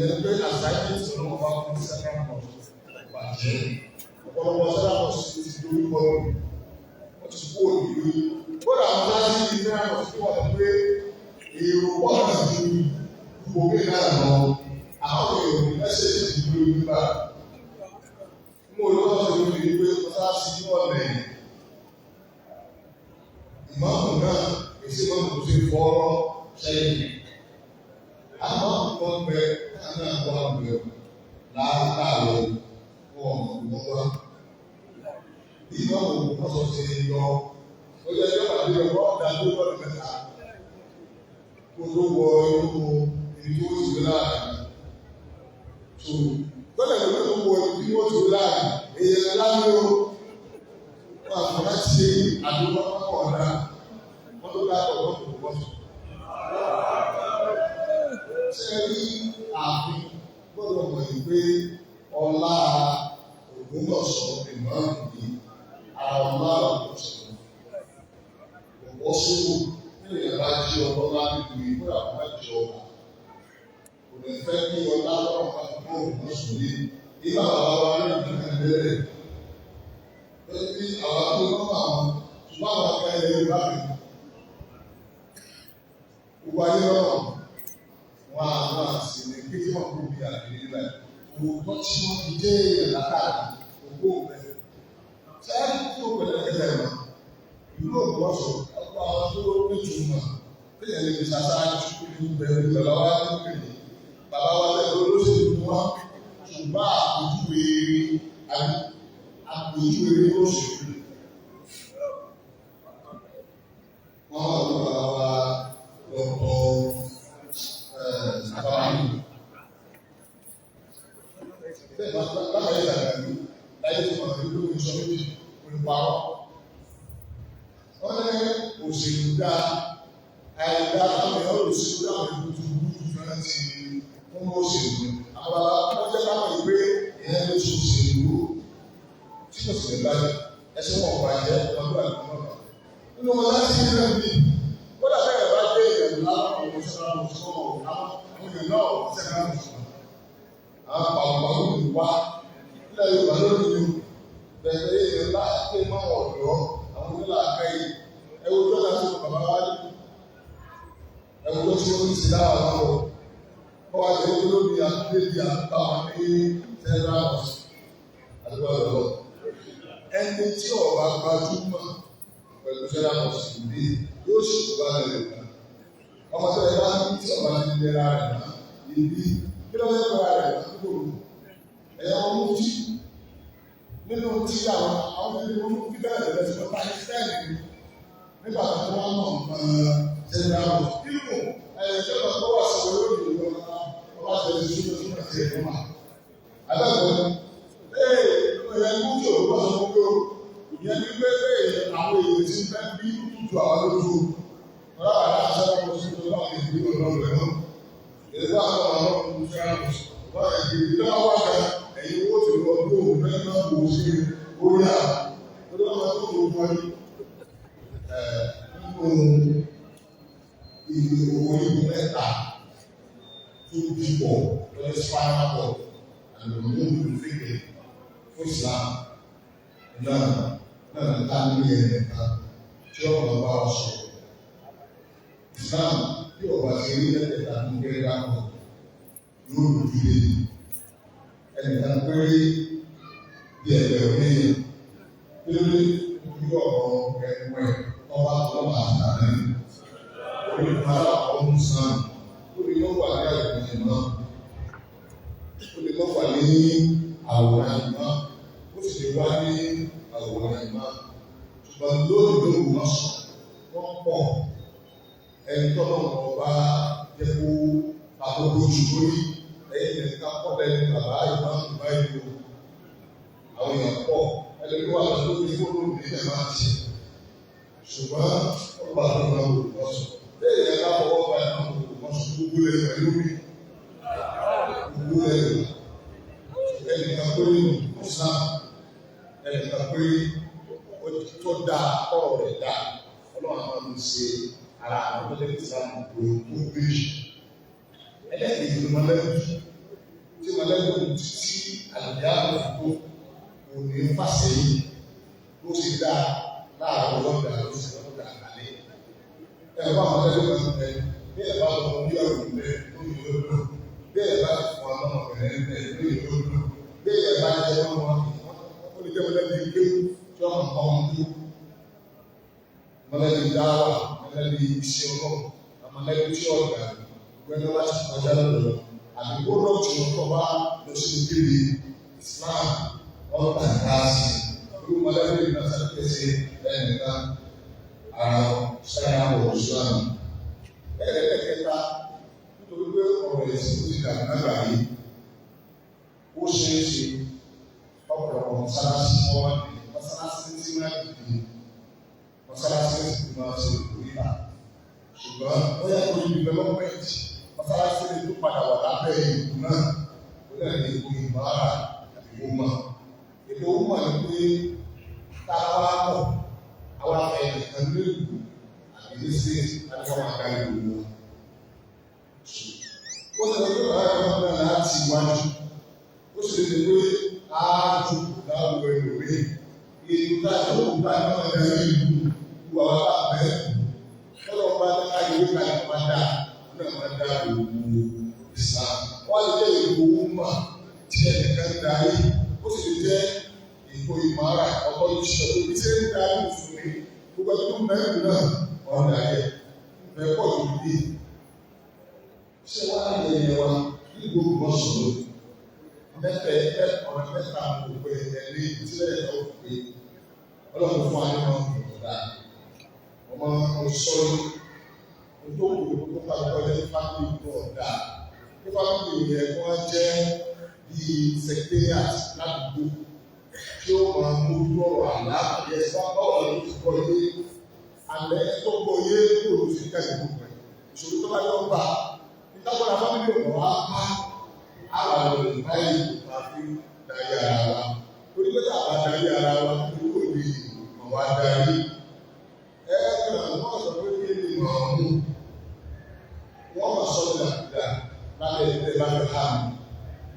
ẹ̀yẹ pé assignment ọ̀nà ọba fún second month bàjẹ́ ọ̀pọ̀lọpọ̀ second month ti dorí kọ́ wọ́n ti kú òdìrí kódà àwọn láti ní second month tí wọ́n ti pé èrò pọ̀ náà ju gbogbo náà lọ àwọn èrò mẹ́sẹ̀jì ti dorí nípa mo lọ́wọ́ ṣe lórí pé wọ́n sá sí ọ̀nà ìmọ̀ọ́mù náà èsì máa ń kó sí fọ́ọ́rọ́ sẹ́yìn. Àmọ́ nǹkan bẹ náà wà bẹ̀ láàárọ̀ fún ọmọ wa. Ìgbà wo wọ́n sọ sí i lọ? Ó yẹ kí wọ́n àdéhùn wọ́n dá lórí ọ̀nà mẹ́ta. Kó tó wọ inú ibi tó ti wí láàrin. So gbọ́dọ̀ ló tó wọ ibi tó ti wí láàrin. Èèyàn lábẹ́ o. Wọ́n àfọwọ́ ṣe àdúgbò ọ̀dà. Wọ́n tó dáa ọ̀dọ́ kò wọ́n sọ. Ṣé rí ààfin gbọ́dọ̀ mọ̀ ní pé ọlá Ògbómọ̀ṣọ́ ìmọ̀ràn yìí ara ọlá Ògbómọ̀ṣọ́ ọ̀pọ̀ sówó nínú ìyàrá jí ọlọ́lá nínú ìwé àwọn ẹ̀jọ̀ ọba. Kò ní fẹ́ kí ọlá lọ́wọ́ máa fún Ògbómọ̀ṣọ́ yìí. Ìgbà bàbá wa ní ìdílé ìbẹ̀rẹ̀. Bí àwọn tó ń bá wọn ṣùgbọ́n àwọn akẹ́ ilẹ̀ Yorùbá mi. Gbogbo ayé lọ́wọ́ wọn àwọn àṣìlè pé kí wọ́n kó bí àgbèrè rẹ̀. Òótọ́ tí wọ́n fi dé ìlàkàrà ògbó rẹ̀. Sẹ́yìn tí ó pẹ̀lú ẹ̀jẹ̀ mọ̀, ìlú Ògbómọ̀ṣọ́ ọ̀pọ̀ àwọn tó ní ìtumọ̀ téèyàn lè fi ṣàṣàjù ìlú bẹ̀rẹ̀ ìjọba wa ní pèlè. Bàbá wa lẹ́nu olóṣèlú ni wọ́n ṣùgbọ́n àpòjúwe olóṣèlú. Wọ́n wà ló bàbá wa lọ́pọ̀ àbáwí. Bẹ́ẹ̀ bá lábàá yẹn dàgbà ní láyé tó máa ń lò ní sọ méjì olùparọ́. Wọ́n ní òṣèlú dá àìdá àwọn èèyàn òṣèlú dáhùn ìlú tó burú fẹ́ràn ti fún òṣèlú. Àwọn bàbá wọn jẹ́ káwọn ìwé ìyẹn ló ṣe òṣèlú tí kò sì lè báyìí ẹsẹ̀ wọn kò àjẹ́ ọdún àgbọ̀n náà. Nínú wọn láti ṣe náà bí kódà bẹ́ẹ̀ bá dé ìrìn láwọn ọmọ ìṣẹ́ra mùsùlùmọ̀ àwọn èèyàn náà ṣẹ̀dá mùsùlùmọ̀. Àwọn pàápàá olùwà nílẹ̀ Yorùbá lónìí ni bẹ̀rẹ̀ èèyàn láti máa ọ̀dọ́ àwọn onílà àkẹ́yìn ẹ̀wù tó láti wọ bàbá wa ní ẹ̀wù tó ti wọ́n ti dáwà lọ́wọ́ kọ́ wa jẹ́ olóbi àdébí àtàwọn ní ṣẹ̀dá mùsùlùmọ̀. Ẹni tí ọba gbajúmọ̀ pẹ̀lú ṣẹlá mùsùlùmí yóò ṣètò bá lẹ̀ lẹ̀. Ọmọ tó yẹ bá ní tí ọba ti lera rẹ̀ náà ìbí kí ló fẹ́ fẹ́ rẹ̀ lọ́dún. Ẹ̀yà ọmọ tí nínú tí àwọn ẹni wọn fi bẹ́ẹ̀ lẹ̀ lẹ́sìn lọ́ta ní sẹ́ẹ̀lì nígbà tó wọ́n mọ̀ ṣẹlá mùsùlùmí. Ẹ̀yẹ tó wà sọ̀rọ̀ lórí ìlú ọba tẹ̀lé sí ọdún àti ẹ̀kọ́ mà. Àbẹ̀wò ìyẹn kú tí òun bá sọ fún mi o ìyẹn ní pé àwọn èèyàn ti fẹ́ bí tutù àwọn lójú ọ̀rọ̀ àwọn aṣáájú ọmọ sí ọjọ́ àwọn ìdílé ọlọ́run rẹ̀ náà èdè bá àwọn ọmọ ọmọ fẹ́ràn wọ́n ìdílé náà wà ká ẹ̀yìn owó tí wọ́n tó òun fẹ́ náà kò sí orí à lórí ọmọ tó tó wọ́n nínú ìlú owó ìlú mẹ́ta tó dìbò lọ́dún spinal cord and the moon figure. Islam náà ká ní ẹ̀ẹ̀ka tí ọ̀pọ̀ bá wà sọ. Islam tí ọ̀pọ̀ àti ẹ̀rí ẹ̀ẹ̀ka ní kẹ́kẹ́ àpọ̀ yóò lù dídé. Ẹnìkan péré bí ẹgbẹ̀rún èèyàn tí ó lé ojú ọ̀rọ̀ ẹ̀wẹ̀ ọba ọba àtàlẹ́. Olùkọ́lá ọ̀hún sàn ó lè lọ́wọ́ àgbà ìpínlẹ̀ náà. Ó lè lọ́wọ́ ní àwòrán ìmọ̀. Ó sì wá ní àwòrán ìmọ̀. Ṣùgbọ́n lóòrùn ló wọ́n sọ wọ́n pọ̀. Ẹni tọ́lọ́ wọn bá jẹ́ kó àkókò ṣùgbọ́n ẹ̀yìn ẹ̀ka pọ̀ lẹ́nu bàbá ìmọ̀ ìmọ̀ ìlú. Àwọn èèyàn pọ̀ ẹni tó wà lórí fóònù nílẹ̀ máa ti. Ṣùgbọ́n wọ́n bá tó máa wò wọ́n sọ. Bẹ́ẹ̀ ni ẹ̀ka fọwọ́ bá ẹ̀ka wò wọ́n sọ gbogbo ẹ̀ pẹ̀lú mi. Gbogbo ẹ̀ ẹnìkan pé nínú ọ̀sán ẹnìkan pé tó dáa ọ̀rọ̀ rẹ̀ dáa ọlọ́run àwọn ọmọ ṣe ara àwọn ọmọdé tí wọ́n kò tó bíi ẹlẹ́yìn ìlú mọ́lẹ́bí lẹ́gbẹ̀ẹ́ títí àlùyá àlùkò òní fàṣẹ yìí ló ti dá láàárọ̀ lọ́dà ló ti lọ́dà àlẹ́. Ẹ̀rọ àwọn ẹlẹ́gbẹ̀ẹ́ kan bẹ bí ẹ̀ bá lọ bí ọ̀rùn bẹ lórí lódò bí ẹ̀ bá fún ọmọ ọmọbìnrin bẹ lórí lódò bí ẹ̀ bá jẹ́ ọmọ ó lè jẹ́ mọ́lẹ́bí kéwù tí ọmọ kan ń kú mọ́lẹ́bí dáwà mọ́lẹ́bí iṣẹ́ ọlọ́run mọ́lẹ́bí tí ọ̀gá gbẹ́dọ́ láti kọjá lọ́dọ̀ àbí kó lọ́ọ̀tì ọkọ̀ bá lọ sí ìkéde Islam ọ̀gá káàsì irú mọ́lẹ́bí náà sàkẹ́sẹ̀ ẹnìkan ara ṣáyà wọ̀ Islam. Ẹ̀ẹ́dẹ́gbẹ̀ta nítorí pé ọ̀rọ̀ ẹ̀sìn tó ti dà nígbà yìí ó ṣeé ṣe ọ̀pọ̀lọpọ̀ mọ́sálásí wọn mọ́sálásí tí wọ́n dìde mọ́sálásí tí wọ́n ṣe ìkórìíra ṣùgbọ́n ó yẹ kó yí development mọ́sálásí ní tó padà wà lábẹ́ ìlú náà ó lè ní ìlú ìmọ̀lára àti ìwọ́mọ̀. Èdè òwúmọ̀ ni pé tá a wá pọ̀ àwọn ẹnìkan ní ìlú àti ní sí àti wọn àgbà ìlú wọn. Ó sì lè pé ọ̀rẹ́ kan náà láti iwájú ó sì lè pé áájú láwùjọ ìròyìn ìlú táyà ó gbà náà ní ìlú wà wá bẹ́ẹ̀. Ọlọ́run bá ní káyọ̀ wí káyọ̀ máa dá náà máa dá òwú Islam. Wọ́n lè jẹ́ ìlú mọ̀ tí ẹnìkan darí ó sì lè jẹ́ ìkó ìmọ̀ra ọkọ̀ ìṣòro tí ṣe ń darí Mùsùlùmí gbogbo ẹgbẹ́ mẹ́rin náà ọ̀dà yẹ ìfẹ́ pọ̀ tó bí. Ṣé wàá yẹ ẹ wa ní gbogbo wọn sọ̀rọ̀ mẹ́fẹ̀ẹ́ ọ̀rọ̀ mẹ́ta gbogbo ẹ̀rí ìtìlẹ̀ ẹ̀kọ́ pé Ọlọ́run fún ayé wọn ọ̀dà ọmọ ọ̀ṣọ́rí nítorí tó pàdé ọjọ́ fámìlì tó ọ̀dà ní fámìlì yẹn wọ́n jẹ́ bíi secretariat ládùúgbò tí ó máa mú lọ́rọ̀ àlá àti ẹ̀sán báwọn ló ti kọ́ ilé àlẹ́ tó kọ́ ilé kó ló ti kẹ́sì gbogbo ẹ̀ ìṣòro tó bá yọ gbà nígbàgbọ́dá fámìlì ọ̀dọ̀ wa pa àwọn àwọn ìbáyìí àfi darí ara wa onígbẹ́ta àbá darí ara wa kúrò ní àwọn adarí wọ́n sọ pé kí ni wọ́n mú wọ́n mọ̀ sọ́dọ̀ àkùdá lábẹ́ ẹgbẹ́ lábẹ́ ha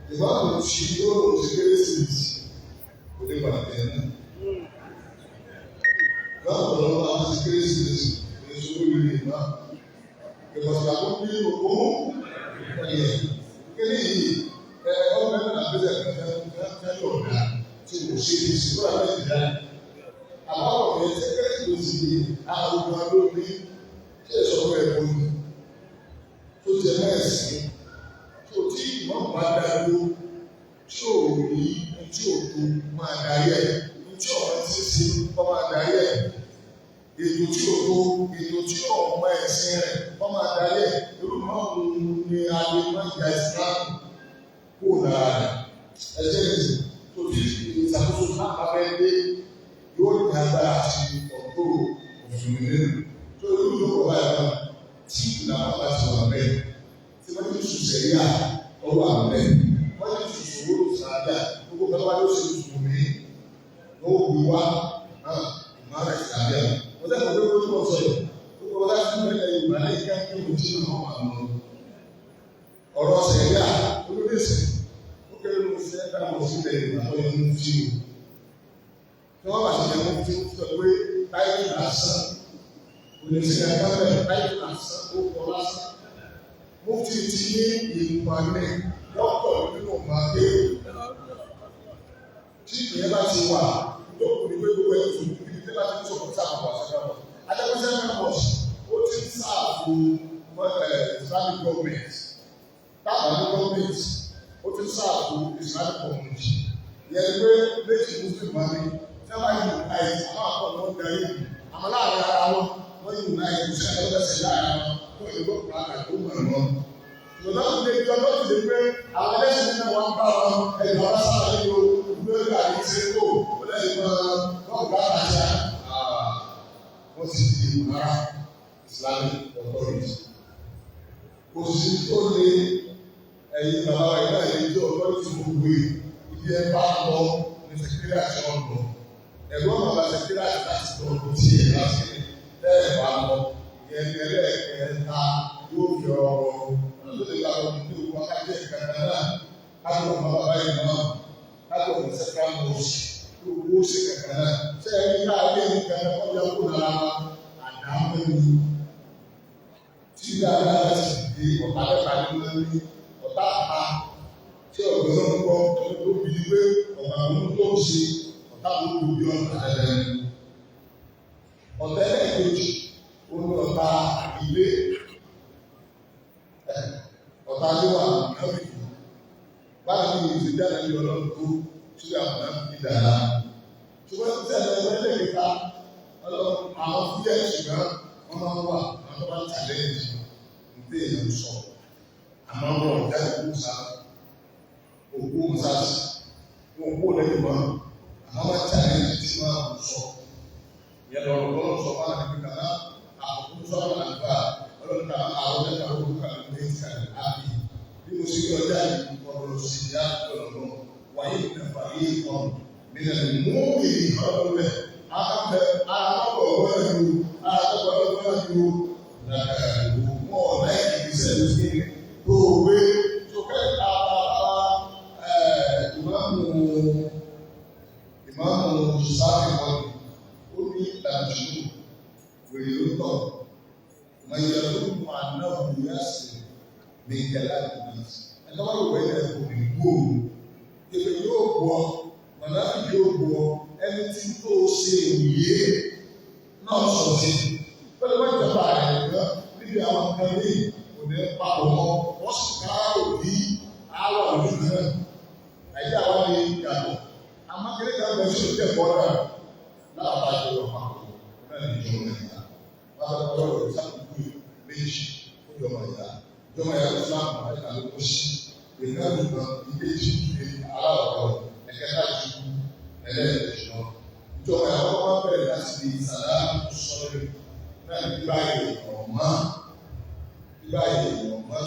mi ìwọ́n mọ̀ sí yóò lọ sí kérésìmesì kò ní bàtẹ́ náà lọ́wọ́ lọ́wọ́ àwọn sí kérésìmesì ní sọ́dọ̀ ìlú ìgbà ìkọ̀sọ̀ àkókò ní òkú ẹ̀yẹ kéde yìí ọmọ ẹgbẹ́ náà bẹ́sẹ̀ fẹ́ lọ́ọ̀dà tí kò ṣe é sí lọ́wọ́ àbẹ́ ìdá àwọn ọ̀rọ̀ yẹn tẹ́kẹ́ tó ti di àwọn ọmọ lórí tí èso ọ̀rọ̀ ẹ̀ bọ̀ ní tó jẹ mẹ́sìn tó tí ìmọ̀ bá dáadó tí ò rí tí ò tó máa darí ẹ̀ tí ọ̀rọ̀ ti ṣe kọ́ máa darí ẹ̀ ètò tí ò tó ètò tí ọ̀mọ ẹ̀sìn rẹ̀ kọ́ máa darí ẹ̀ irú máa ń ní adé máa ń gba ìsìlámù kó lára ẹ̀jẹ̀ ìsìn tó ti ìṣàkóso náà bá fẹ́ dé yóò ní agbára àti ọ̀tọ̀ òṣùwọ̀n nínú tó yóò ní ọkọ̀ báyìí náà tí ìlànà bá ti wà bẹ́ẹ̀ tí wọ́n ti sùn sẹ́yà ọwọ́ àbẹ́ wọ́n ti sùn sòwò sàádà gbogbo kan wá ló ṣe sùn mí ó gbé wá ìmọ̀ràn ìsàlẹ̀ wọ́n tẹ́lẹ̀ pé wọ́n tó sọ yìí gbogbo wọn láti mẹ́lẹ̀ ìgbà náà ìka kí wọ́n ti náà wà lọ. Ọ̀rọ̀ sẹ́yà olódèsè ó kéré ló ṣe é dáhùn sílẹ̀ ìgbà tó yẹ kó fi tí wọ́n bá ti jẹ́ wọ́n fi sọ pé táyé lásán oníṣẹ́ ẹgbẹ́ táyé lásán ó kọ́ lásán mo ti ní ìpàdé lọ́pọ̀ nínú màdé tí ìyẹn bá ti wà lókùn ní pé gbogbo ẹ̀ tó ní bí bá ti tó kọ́ sáà wà sí ọ̀rọ̀ adágúnṣẹ́ mẹ́wọ̀n ó ti ń sáàbù Islamic government táwọn ní government ó ti ń sáàbù Islamic community ìyẹn pé méjì muslim máa ní sábà yìí náà àwọn àpò wọn darí àmọ́ láàrin ara wọn wọ́n yìí náà yìí sẹ́yìn lọ́dọ̀ sí láàrin wọn fún ìlú ọ̀pọ̀ àgbàdo mọ̀ wọn. Ìjọba ti lè jọ lọ́dún lè pé àwọn ẹlẹ́sìn náà wọ́n bá wọn ẹ̀yìn ọ̀rá sábà yìí o lórí àyè ṣe kó lẹ́yìn wọn gbà àjà wọ́n ti di ìmọ̀ra Islamic authority. Kò sí tó lé ẹ̀yìn bàbá wa ìgbà yìí tí authority gbogbo yìí ibi ẹ bá lọ ní sẹkítírì àti ọ̀dọ̀ ẹ̀gbọ́n bàbá sẹkítírì àti láti ọ̀dọ̀ tí ẹ̀ láti bẹ́ẹ̀ bá lọ yẹn ẹlẹ́ẹ̀kẹta yóò fi ọ̀rọ̀ lóde bá lọ ní ìlú wákàtí ẹ̀kẹta náà káàkiri ọmọ bàbá yìí náà káàkiri ọmọ sẹ́kà mọ́ọ̀sì gbogbo ṣe kẹ̀kẹ́ náà ṣé ẹni káàkiri ẹni kẹ̀kẹ́ kọ́ yẹ kó nara àdámọ́ ni tí dáadáa sì di ọ̀tá mẹ́ta ní lórí ọ̀tá àpá tí ọ̀gbẹ́ náà ń gbọ́ tó bí pé ọ̀gá àwọn tó ń ṣe ọ̀tá gbogbo bí ọ̀tá ẹ̀rẹ́ ọ̀tá ẹ̀kejì ó ní ọ̀tá ilé ọ̀tá níwà lọ́bìkì báyìí ní ìṣèjáde ní ọlọ́run tó tí àwọn náà fi dára ṣùgbọ́n tí ẹ̀rọ ẹgbẹ́ kíta àwọn fúyẹ́ ṣùgbọ́n wọ́n máa ń wà àwọn tó bá ń challenge nígbà èèyàn sọ àmọ́ wọn ò jáde kó sá òkú mọ́sáàsì wọn kó lẹ́yìn mọ́ àwọn bá challenge tí wọ́n á sọ yẹn lọ́rọ̀ lọ́rọ̀ sọ fún àwọn ẹgbẹ́ kan àkókò sọ́ọ́ àgbà ọlọ́run kan àwọn ẹgbẹ́ kan ló kà ní ìka àbí bí mo ṣe yọ ọjà yìí ọ̀rọ̀ sì yá ọ̀rọ̀ wáyé ìdàgbà yìí kan nílẹ̀ mú ìhọ́rọ̀ rẹ̀ àkàtà àkọ́kọ̀ wẹ́ẹ̀lú àkọ́kọ̀ wẹ́ẹ̀lú nàkàlù mọ́ láì ìgbésẹ̀ lóṣù tó wé tó kẹ́ ìmáàmù sáfì wọn ó ní ìdájú wèrè ló tọ̀ mayẹ̀lú ànáwó yásì ní ìjẹ̀lá ìgbìyànjú ẹ̀ka wọ́n wọ̀ ẹ̀ kò ní gbòòrò èpè yóò gbọ́ mọ̀láfì yóò gbọ́ ẹni tí tó ṣe ìwúyé náà sọ̀rọ̀ sí pẹ̀lú wọ́n ìjọba rẹ̀ gbọ́ níbi àwọn kan ní òní papọ̀ mọ́ wọ́n sì ká òbí àwọn òbí náà àyíká wa ní ìyàtọ̀ àmọ́ kéré kan bẹ̀ sí òkè ẹ̀kọ́ náà láàbá ìjọba papọ̀ náà ní ìjọba ìyá wọ́n á lọ́wọ́ lọ́wọ́ ìsàkókò méjì fún ìjọba ìyá ìsìlámù àyíká ló kó sí ìgbà gbogbo ìbejì ìdílé aláwọ̀ ẹ̀kẹ́ta ìṣubú ẹlẹ́ẹ̀kejì náà. Ìjọba ìyàwó wọn bẹ̀rẹ̀ láti di sàlámù sọ́ọ̀rọ̀ náà nígbà ìrọ̀mọ́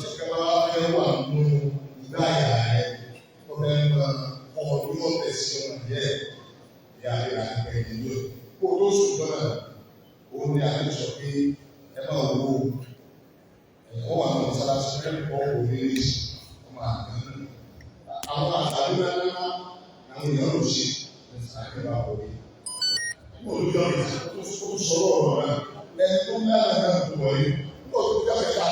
tí kẹ́kẹ́ wá fẹ́ wà nínú ìgbà ìyá rẹ̀ tó fẹ́ mọ ọmọ tó yọ tẹ̀sí ọmọ díẹ̀ ìyá rẹ̀ àgbẹ̀ ìlú kó tó ṣùgbọ́n náà òun ni àlejò sọ pé ẹ máa wo wọ́n wà ní ọ̀sálásí ẹ̀rí kọ́ òní ọmọ àgbẹ̀ àwọn àtàlù náà àwọn èèyàn ló ṣe ẹ̀sìn àgbẹ̀bà òní. Olùyọ tó sọ̀rọ̀ ọ̀rọ̀ náà ẹni tó ń yára náà tó wọlé nígbà tó jáde ká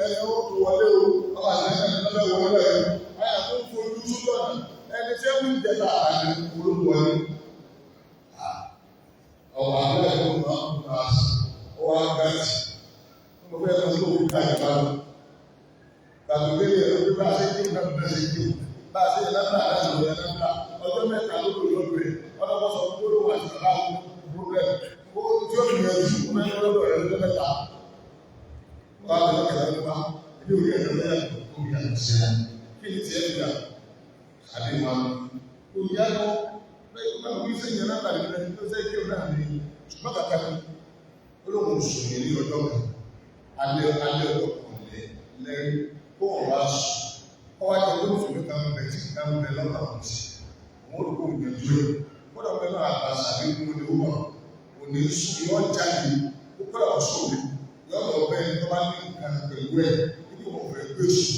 ẹni ó tó wọlé o ọmọ àgbẹ̀ náà lọ́wọ́ wọlé ẹ̀ ayà tó ń fojú sọ́dọ̀ ẹni tí ó ń jẹta àgbẹ̀ olóko wọlé. Ọ̀pọ̀ àgbẹ̀ tó ń bá ń bá ọ wá gbàtì mo fẹ́ lọ sí òkú ká ìjọba lọ. Bàbá ìgbélé ẹ̀rọ bá a ṣe kí nǹkan bẹ̀rẹ̀ sí kí o. Bá a ṣe yẹ lẹ́fà láti lọ yẹ lẹ́fà. Ọjọ́ mẹ́ta ló lò lọ́bẹ̀rẹ̀. Ọlọ́pàá sọ fún olówó àti bàbá àwọn problem. Ó tí ó yẹ ojú mẹ́rin lọ́dọ̀ rẹ̀ lọ́jọ́ mẹ́ta. Wọ́n á lọ kẹ̀lẹ́ nípa ilé orí ẹ̀rọ lẹ́yà tó bí a ṣe. Kí ni tiẹ̀ ń gbà? Àbí máa ń kò yá lọ. Bẹ́ẹ̀ ni wọ́n yẹn náà tàbí ẹni tó ṣe kí o náà ní ṣùgbọ́n kàkà ní olóhùn sùn ní ọjọ́ kan. Alẹ́ ọjọ́ kan lẹ́rìí kó wọ́n wá sùn. Ọwọ́ àti ọjọ́ òṣèlú kan bẹ̀ tí kan bẹ̀ lọ́nà àwọn ti. Wọ́n lò kó gbìyànjú rẹ̀. Kódà bẹ́ẹ̀ náà àgbàṣà ní kúrò ní owó òní sùn yọ jáde ó kọ́lá ọ̀ṣọ́ mi. Yọ̀ọ̀dọ̀ bẹ́ẹ̀ tó bá ní nǹkan pẹ̀lú ẹ̀ níbi wọn fẹ́ gbé sùn.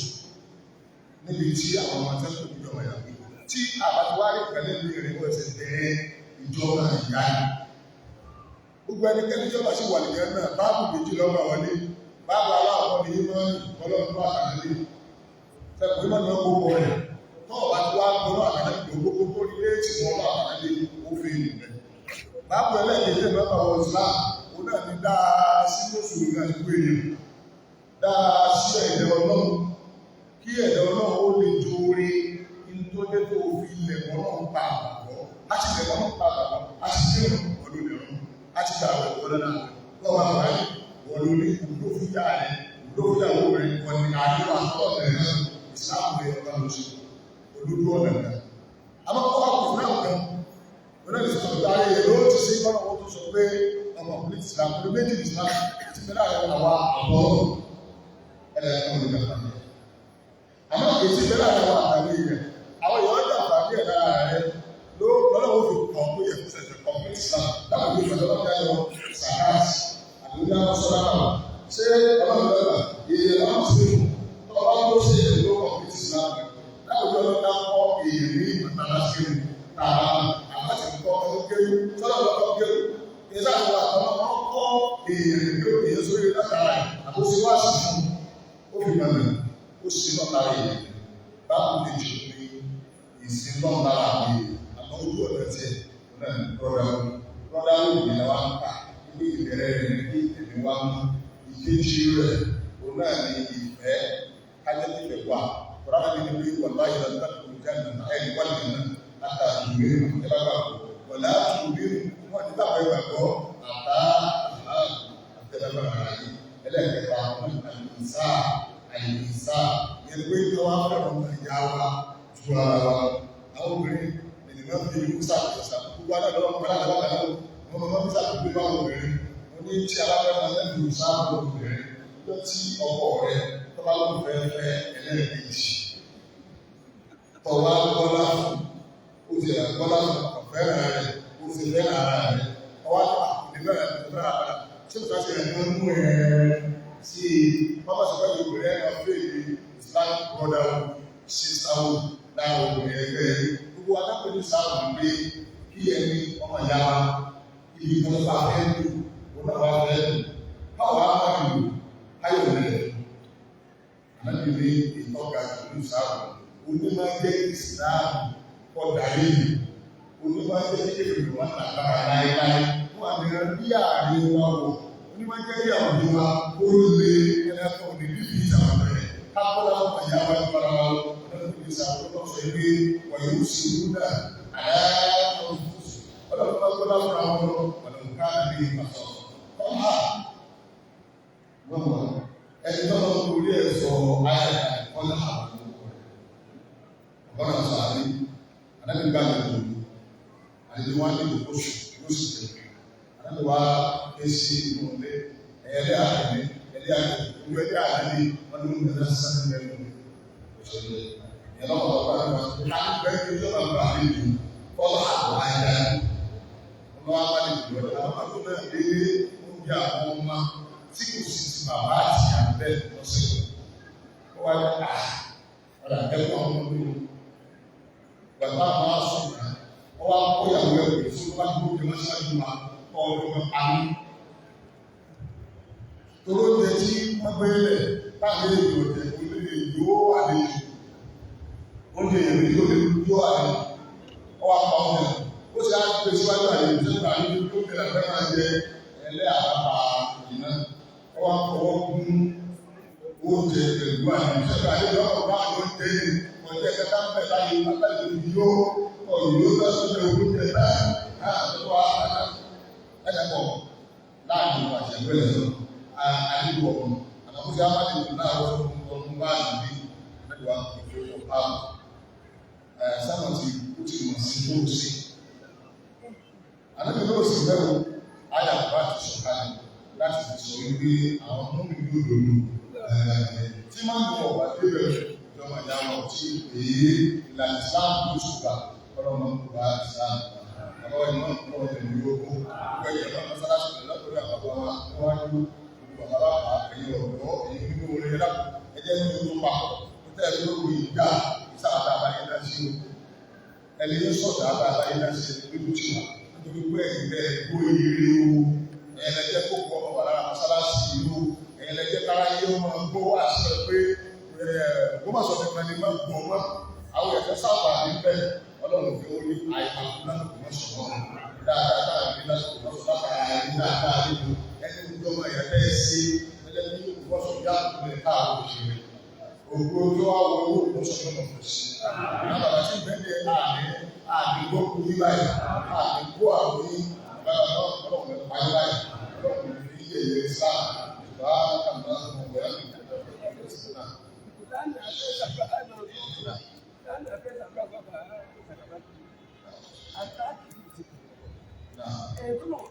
Níbi tí àwọn ọmọ tẹ́lẹ̀ tó jọba yà gbé. Tí àbátíwárí pẹ̀lẹ́ mi rẹ̀ wọ́n ti tẹ̀ ìjọba ìyá ni. Gbogbo ẹnikẹ́ni ìjọba sì wà nìkan náà báàbù méjì lọ́gbà wọlé. Báàbù aláwọ̀ ni yín máa ń ọlọ́run bá àkàlẹ́ sẹ́kùn ìmọ̀ náà gbogbo rẹ̀ tọ́wọ́ bá ti wá gbọ́nà àkàlẹ́ gbogbo tó ní léètì wọn bá àkàlẹ́ òfin rẹ̀. Báàbù ẹlẹ́gbẹ̀ẹ́ mẹ́fà wọ Islam òun náà ní dáa sí mọ́sùlùmí náà ti gbé yẹn dáa sí ẹ̀dẹ̀ ọlọ́run kí ẹ̀dẹ̀ ọlọ́run ó lè jóore nítorí tó fi ilẹ̀ ọlọ́run pa àbàbọ̀ láti ilẹ̀ ọlọ́run pa àbàbọ̀ láti dé ọdún ìrọ̀rùn láti gbà ọ̀dọ́ náà lọ́wọ́ àbáyé wọ́n ló ní ìlú fúyà rẹ̀ ìlú fúyàwó rẹ̀ wọ́n ní àdúrà tọ́ọ̀tẹ̀ náà ìsìláàmù rẹ̀ ọ̀gá lóṣù olúdú ọ̀nà náà. Àmọ́kọ́ àkùnrin náà kan wọ́n náà lè sọ pé ayé ló ti ṣe kọ́nà wọ́n tó sọ pé ọmọ ọkùnrin ìsìláàmù ló méjì ìsìláàmù ti fẹ́ láàrin àwọn àbọ̀ ẹlẹ́ẹ̀kan ló dàgbà ní. Àmọ́ èsì fẹ́ láàrin àwọn àtàwé rẹ̀ àwọn èèyàn dàgbà ní ẹ̀dá rẹ̀ lọ́wọ́ fi kàn pé ẹ̀fúnṣẹ̀ kọ̀ọ̀pẹ́ ìsìláàmù láwọn ìgbà ṣé ọlọ́run lọ́la èyí láwọn sí ọba tó ṣe ìlú ọ̀pọ̀ ìsìláàmù láwùjọ lọ́la àwọn ti kọ́ ọmọ kéwù sọ́dọ̀ lọ́kọ́ kéwù ìṣe àwọn àtọ́nà wọn kọ́ èèyàn tó èèyàn sórí látara àkóso wá sí fún ó fi mọ̀nà ó sì lọ́tara èèyàn báwo lè jù ní ìsìn lọ́tara àwọn èèyàn àmọ́ ojú ọ̀dọ̀ tiẹ̀ náà rọ́dà ó ní àwa ń kà ní ìbẹ̀rẹ̀ rẹ̀ ní ìtẹ̀mí wa mú ìkejì rẹ̀ òun náà ní ìfẹ́ kájẹ́tìfẹ́ wà kọ́ra mi ní pé wàlá yìí lọ́dún láti kó jáde náà ẹ̀yìn wà nínú àtà ìwéru ẹ bá gbà kó wàlá ìwéru wọn ní báwọn ẹgbà gbọ́ àtà àtẹlẹgbà àyè ẹlẹ́kẹ̀ẹ́ta wọn àyìnsá yẹn pé kí wọ́n fẹ́ràn ìyá wa ju ara wa àwọn obìnrin ènìyàn fi ìlú sàkóso gbogbo àná lọ́wọ́ pẹ̀lú àwọn àgbà náà wọ́n mọ̀ bí sàkóso bá wọn obìnrin wọ́n ní tí alábẹ́rẹ́ lẹ́nu sáàbù obìnrin lọ tí ọkọ rẹ̀ tó bá lóun fẹ́ fẹ́ ẹlẹ́ẹ̀kejì tọ́wá gbọ́lá fún ó ti rà gbọ́lá fún ọ̀fẹ́ràn rẹ̀ ó ti fẹ́ràn ara rẹ̀ ọwá níbẹ̀rẹ̀ níbẹ̀rẹ̀ àpàdà tí ó tàbí ẹ̀ ló mú ẹ̀ sí bábá sọ pé obìnrin ẹ̀ fẹ́ ìlú Islamic brotherhood sisterhood láwọn obìnrin ẹgbẹ́ gbogbo adápẹ́ ní sáà wù pé kí ẹni ọmọ ìyá wa ibi tó bá fẹ́ lò ó náà wá fẹ́ lò báwo á máa lò ayọ̀ rẹ̀ àmọ́ ní ìtọ́ka ìlú sáà onímọ̀ jẹ́ ìsìláàmù ọ̀dà yìí onímọ̀ jẹ́ kékeré wọn nàgbára láéláé wọn àmìràn bí àárín wa wò onímọ̀ jẹ́ ìyàwó ni wa ó lé ẹlẹ́kọ̀ọ́ ní bíbí ìjàmbá rẹ̀ kápọ́lá wọn yà wá nípa wa ọlọ́run ní sábà tó sọ pé wọ́n yóò sì rú náà ọlọ́run bá gbọ́dọ̀ fún àwọn ọlọ́run ká lè pàṣọ. Ẹni tó lọ sí orí ẹ̀ sọ ayé ọ̀nà àwọn ọ̀nà sàárì àdáni bá mi lò àdìdì wọn ní oṣù lóṣù tẹ àdáni wa èsì ìmọ̀lẹ́ ẹ̀yẹ́dẹ́ àdìdì ẹ̀dẹ́ àdìdì ìlú ẹ̀dẹ́ àdìdì wọn ní wọn ní sáré lẹ́nu òṣèlú ìyẹn lọ́wọ́ ọ̀pá ní wọn láti bẹ́ẹ̀ ní ìjọba bá mi lò fọ́lá àbọ̀ ayé ọmọ wa bá ní ìlú ẹ̀dẹ́ àwọn àgbọ̀ náà lé oúnjẹ àwọn ọmọ tí kò sì ti bàbá àti àbẹ́ lọ́sẹ̀ wọ́n wá ní ọ̀dà ẹ̀kọ́ àwọn ọmọ mi bàbá àwọn asọ̀rọ̀ ọwọ́ akóyàwó ẹ̀wẹ̀ fún bá gbogbo ìwé ṣáájú wa ọ̀dọ̀ àmì. Toró jẹ tí wọ́n gbé lẹ̀ láàrin èdè ọ̀dẹ̀ onílé yóò àlejò. Oúnjẹ ìrìn yóò lè yóò àlejò. Ọwọ́ apá ọ̀nà ó sì á gbé síwájú àlejò tó gbà ní tó gbé lẹ́fẹ́ máa jẹ ẹlẹ́ àbábà ìná. Ọwọ́ akọ̀wọ́ kún oúnjẹ pẹ̀lú àlejò tó gbà ní ọ̀pọ̀ bá àwọn oúnjẹ ọjọ́ kẹta ń bẹ̀ láyé látàrí yóò ọ̀yọ́ lọ́sọ̀rọ̀ owó kẹta àtọ́wọ́ ẹ̀dẹ̀pọ̀ láàrin àti ẹgbẹ́lẹ̀ lọ àdìgbò ọ̀hún àtàkùnfẹ́ amádìgbò náà wọ́n ọdún bá àdìgbò mẹ́wàá ìfowópamọ́ pààbò sáwọn tí ó ti mọ̀ sí tó sí. Àdìgbò náà sì bẹ̀rù ayàpá àti ṣọ̀kalẹ̀ láti fi sọ wípé àwọn mọ́mí yóò lòlù tí máa ń lọ wà débẹ̀ ọmọ ìyá wọn tí èyí ìlànà Islam ló ṣùgbà ọlọ́mọ ìgbà Islam àwọn ìmọ̀ ìpínlẹ̀ ọ̀dẹ̀ ní ogun gbẹ̀yẹ̀ náà mọ́sálásí lọ́dọ̀ àwọn bàbá wa níwájú bàbá bàbá ẹ̀yìn ọ̀dọ́ ẹ̀yìn nínú orí ẹ̀dá ẹ̀jẹ̀ ní ojú pa tẹ́ ẹ̀ lóko ìgbà ìsáàdá àbáyé náà sí ẹni yóò sọ̀tà àbáyé náà sí lójú tí wà nítorí pé ẹ̀yìn bẹ́ẹ̀ kó ìrírí o ẹ̀yìn lẹ́jẹ́ kó kọ́ ọmọ bàbá mọ́sálásí ìlú ẹ̀yìn lẹ́jẹ́ káráyé ó máa ń gbó wá sí pé wọ́n máa sọ fún ẹni máa gbọ́ wọn àwọn ẹ̀fẹ́ sábà níbẹ̀ ọlọ́run fi wọ́n ní àìkàkùn náà kò wọ́n sọ̀rọ̀ dáadáa ní lásìkò wọ́n sọ lápá ní dáadáa nínú ẹni tó máa yẹ bẹ́ẹ̀ sí ẹlẹ́ni yóò wọ́n sọ yá àkùnrin káàkó òṣèré ògbó tó wá wọ owó tó sọ fún ọmọ sí àbàbà tí bẹ́ẹ̀ àdìgbò kú ní báyìí àdìgbò àwọn ní bàbá náà ọlọ́run pàdé báyìí ọlọ́run fi yẹ yẹ sáà bá kàmá ọ̀gbẹ́ Nah.